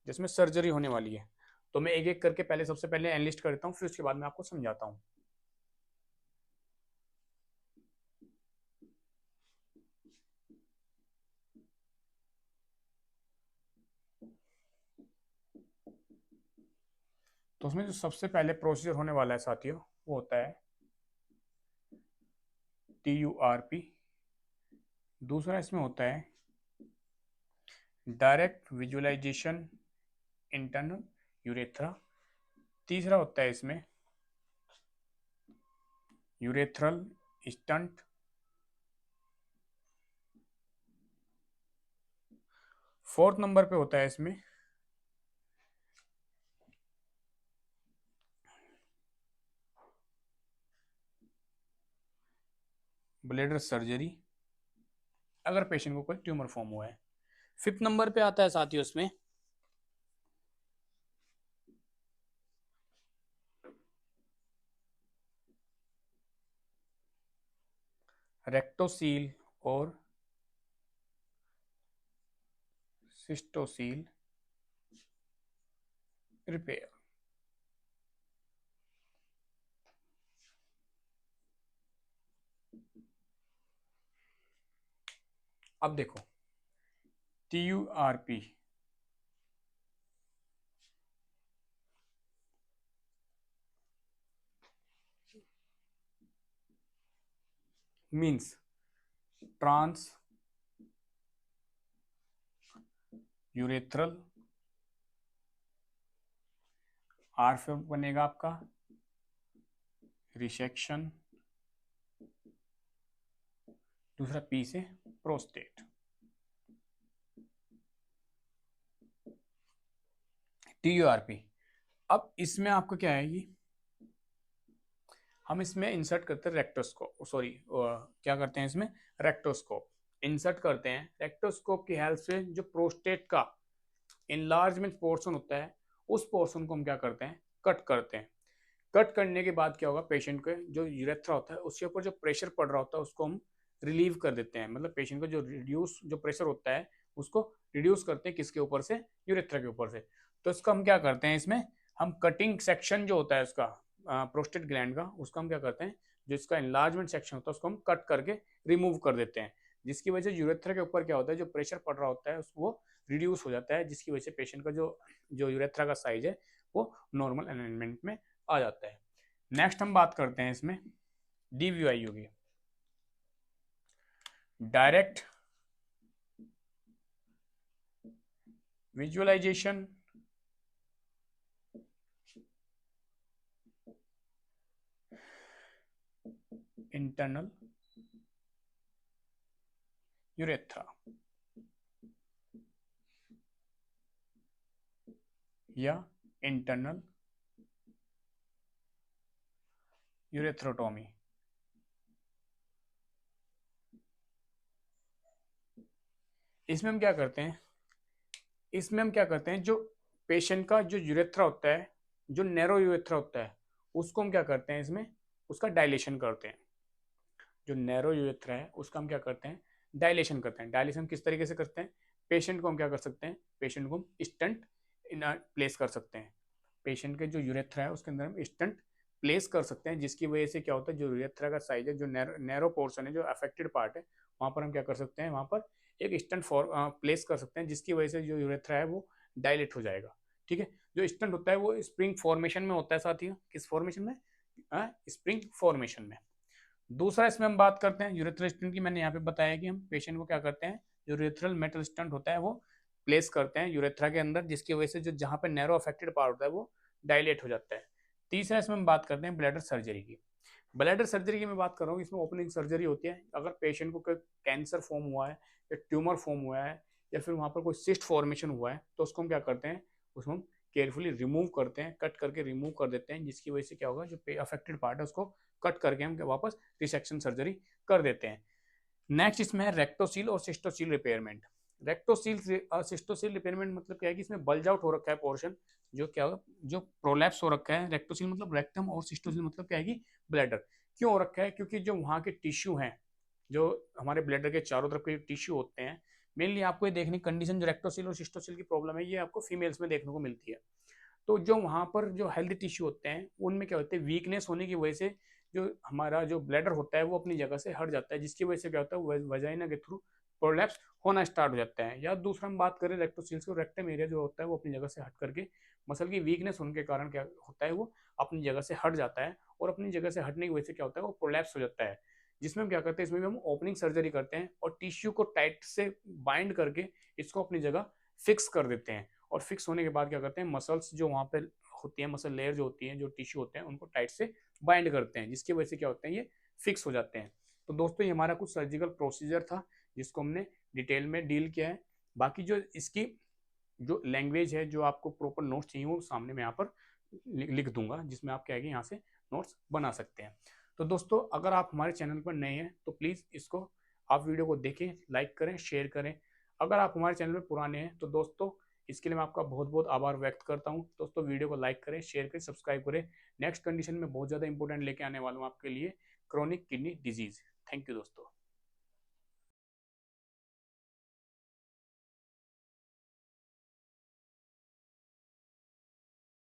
जिसमें सर्जरी होने वाली है, तो मैं एक एक करके पहले सबसे पहले एनलिस्ट करता हूँ, फिर उसके बाद मैं आपको समझाता हूँ। तो उसमें जो सबसे पहले प्रोसीजर होने वाला है साथियों वो होता है TURP। दूसरा इसमें होता है डायरेक्ट विजुअलाइजेशन इंटरनल यूरेथ्रा। तीसरा होता है इसमें यूरेथ्रल स्टंट। फोर्थ नंबर पे होता है इसमें ब्लेडर सर्जरी, अगर पेशेंट को कोई ट्यूमर फॉर्म हुआ है। फिफ्थ नंबर पे आता है साथियों इसमें रेक्टोसील और सिस्टोसील रिपेयर। अब देखो TURP मीन्स ट्रांस यूरेथ्रल, आर पे बनेगा आपका रिसेक्शन, दूसरा पी से प्रोस्टेट। TURP। अब इसमें आपको क्या है कि हम इसमें इंसर्ट करते हैं रेक्टोस्कोप, सॉरी क्या करते हैं इसमें, रेक्टोस्कोप इंसर्ट करते हैं। रेक्टोस्कोप की हेल्प से जो प्रोस्टेट का इनलार्जमेंट पोर्शन होता है उस पोर्शन को हम क्या करते हैं, कट करते हैं। कट करने के बाद क्या होगा, पेशेंट के जो यूरेथ्रा होता है उसके ऊपर जो प्रेशर पड़ रहा होता है उसको हम रिलीव कर देते हैं। मतलब पेशेंट का जो रिड्यूस जो प्रेशर होता है उसको रिड्यूस करते हैं, किसके ऊपर से, यूरेथ्रा के ऊपर से। तो इसको हम क्या करते हैं, इसमें हम कटिंग सेक्शन जो होता है उसका प्रोस्टेट ग्लैंड का, उसका हम क्या करते हैं, जो इसका इनलार्जमेंट सेक्शन होता है उसको हम कट करके रिमूव कर देते हैं। जिसकी वजह से यूरेथ्रा के ऊपर क्या होता है, जो प्रेशर पड़ रहा होता है वो रिड्यूस हो जाता है, जिसकी वजह से पेशेंट का जो जो यूरेथ्रा का साइज है वो नॉर्मल अलाइनमेंट में आ जाता है। नेक्स्ट हम बात करते हैं इसमें DVIU की, डायरेक्ट विजुअलाइजेशन इंटरनल यूरेथ्रा या इंटरनल यूरेथ्रोटोमी। इसमें हम क्या करते हैं, इसमें हम क्या करते हैं, जो पेशेंट का जो यूरेथ्रा होता है, जो नैरो यूरेथ्रा होता है, उसको हम क्या करते हैं, इसमें उसका डायलेशन करते हैं। जो नैरो यूरेथ्रा है उसका हम क्या करते हैं, डायलेशन करते हैं। डायलेशन किस तरीके से करते हैं, पेशेंट को हम क्या कर सकते हैं, पेशेंट को हम स्टंट प्लेस कर सकते हैं। पेशेंट के जो यूरेथ्रा है उसके अंदर हम स्टंट प्लेस कर सकते हैं, जिसकी वजह से क्या होता है, जो यूरेथ्रा का साइज है, जो नैरो पोर्शन है, जो अफेक्टेड पार्ट है, वहां पर हम क्या कर सकते हैं, वहां पर एक स्टंट प्लेस कर सकते हैं, जिसकी वजह से जो यूरेथ्रा है वो डायलेट हो जाएगा। ठीक है, जो स्टंट होता है वो स्प्रिंग फॉर्मेशन में होता है साथियों। किस फॉर्मेशन में, स्प्रिंग फॉर्मेशन में। दूसरा इसमें हम बात करते हैं यूरेथ्रल स्टंट की। मैंने यहाँ पे बताया कि हम पेशेंट को क्या करते हैं, जो यूरेथ्रल मेटल स्टंट होता है वो प्लेस करते हैं यूरेथ्रा के अंदर, जिसकी वजह से जो जहाँ पे नैरो अफेक्टेड पार्ट होता है वो डायलेट हो जाता है। तीसरा इसमें हम बात करते हैं ब्लैडर सर्जरी की। ब्लैडर सर्जरी की मैं बात कर रहा हूँ, इसमें ओपनिंग सर्जरी होती है। अगर पेशेंट को कोई कैंसर फॉर्म हुआ है या ट्यूमर फॉर्म हुआ है या फिर वहाँ पर कोई सिस्ट फॉर्मेशन हुआ है, तो उसको हम क्या करते हैं, उसको हम केयरफुली रिमूव करते हैं, कट करके रिमूव कर देते हैं, जिसकी वजह से क्या होगा, जो अफेक्टेड पार्ट है उसको कट करके हम वापस रिसेक्शन सर्जरी कर देते हैं। नेक्स्ट इसमें है रेक्टोसील और सिस्टोसील रिपेयरमेंट। रेक्टोसील सिस्टोसील रिपेयरमेंट मतलब क्या है कि इसमें बल्ज आउट हो रखा है पोर्शन, जो क्या होगा, जो प्रोलैप्स हो रखा है। रेक्टोसील मतलब रेक्टम और सिस्टोसील मतलब क्या है कि ब्लैडर। क्यों हो रखा है, क्योंकि जो वहाँ के टिश्यू हैं, जो हमारे ब्लैडर के चारों तरफ के टिश्यू होते हैं, मेनली आपको ये देखने कंडीशन जो रेक्टोसील और सिस्टोसील की प्रॉब्लम है, ये आपको फीमेल्स में देखने को मिलती है। तो जो वहाँ पर जो हेल्दी टिश्यू होते हैं उनमें क्या होता है, वीकनेस होने की वजह से जो हमारा जो ब्लैडर होता है वो अपनी जगह से हट जाता है, जिसकी वजह से क्या होता है, वजाइना के थ्रू प्रोलैप्स होना स्टार्ट हो जाता है। या दूसरा हम बात करें रेक्टोसील्स को, रेक्टम एरिया जो होता है वो अपनी जगह से हट करके मसल की वीकनेस होने के कारण क्या होता है, वो अपनी जगह से हट जाता है, और अपनी जगह से हटने की वजह से क्या होता है, वो प्रोलैप्स हो जाता है। जिसमें हम क्या करते हैं, इसमें भी हम ओपनिंग सर्जरी करते हैं और टिश्यू को टाइट से बाइंड करके इसको अपनी जगह फिक्स कर देते हैं। और फिक्स होने के बाद क्या करते हैं, मसल्स जो वहाँ पे होती है, मसल लेयर जो होती है, जो टिश्यू होते हैं, उनको टाइट से बाइंड करते हैं, जिसकी वजह से क्या होते हैं, ये फिक्स हो जाते हैं। तो दोस्तों ये हमारा कुछ सर्जिकल प्रोसीजर था जिसको हमने डिटेल में डील किया है। बाकी जो इसकी जो लैंग्वेज है, जो आपको प्रॉपर नोट्स चाहिए, वो सामने मैं यहाँ पर लिख दूंगा, जिसमें आप क्या है कि यहाँ से नोट्स बना सकते हैं। तो दोस्तों अगर आप हमारे चैनल पर नए हैं तो प्लीज़ इसको आप वीडियो को देखें, लाइक करें, शेयर करें। अगर आप हमारे चैनल पर पुराने हैं तो दोस्तों इसके लिए मैं आपका बहुत बहुत आभार व्यक्त करता हूं। दोस्तों वीडियो को लाइक करें, शेयर करें, सब्सक्राइब करें। नेक्स्ट कंडीशन में बहुत ज़्यादा इंपॉर्टेंट लेके आने वाला हूं आपके लिए, chronic kidney disease. Thank you दोस्तों।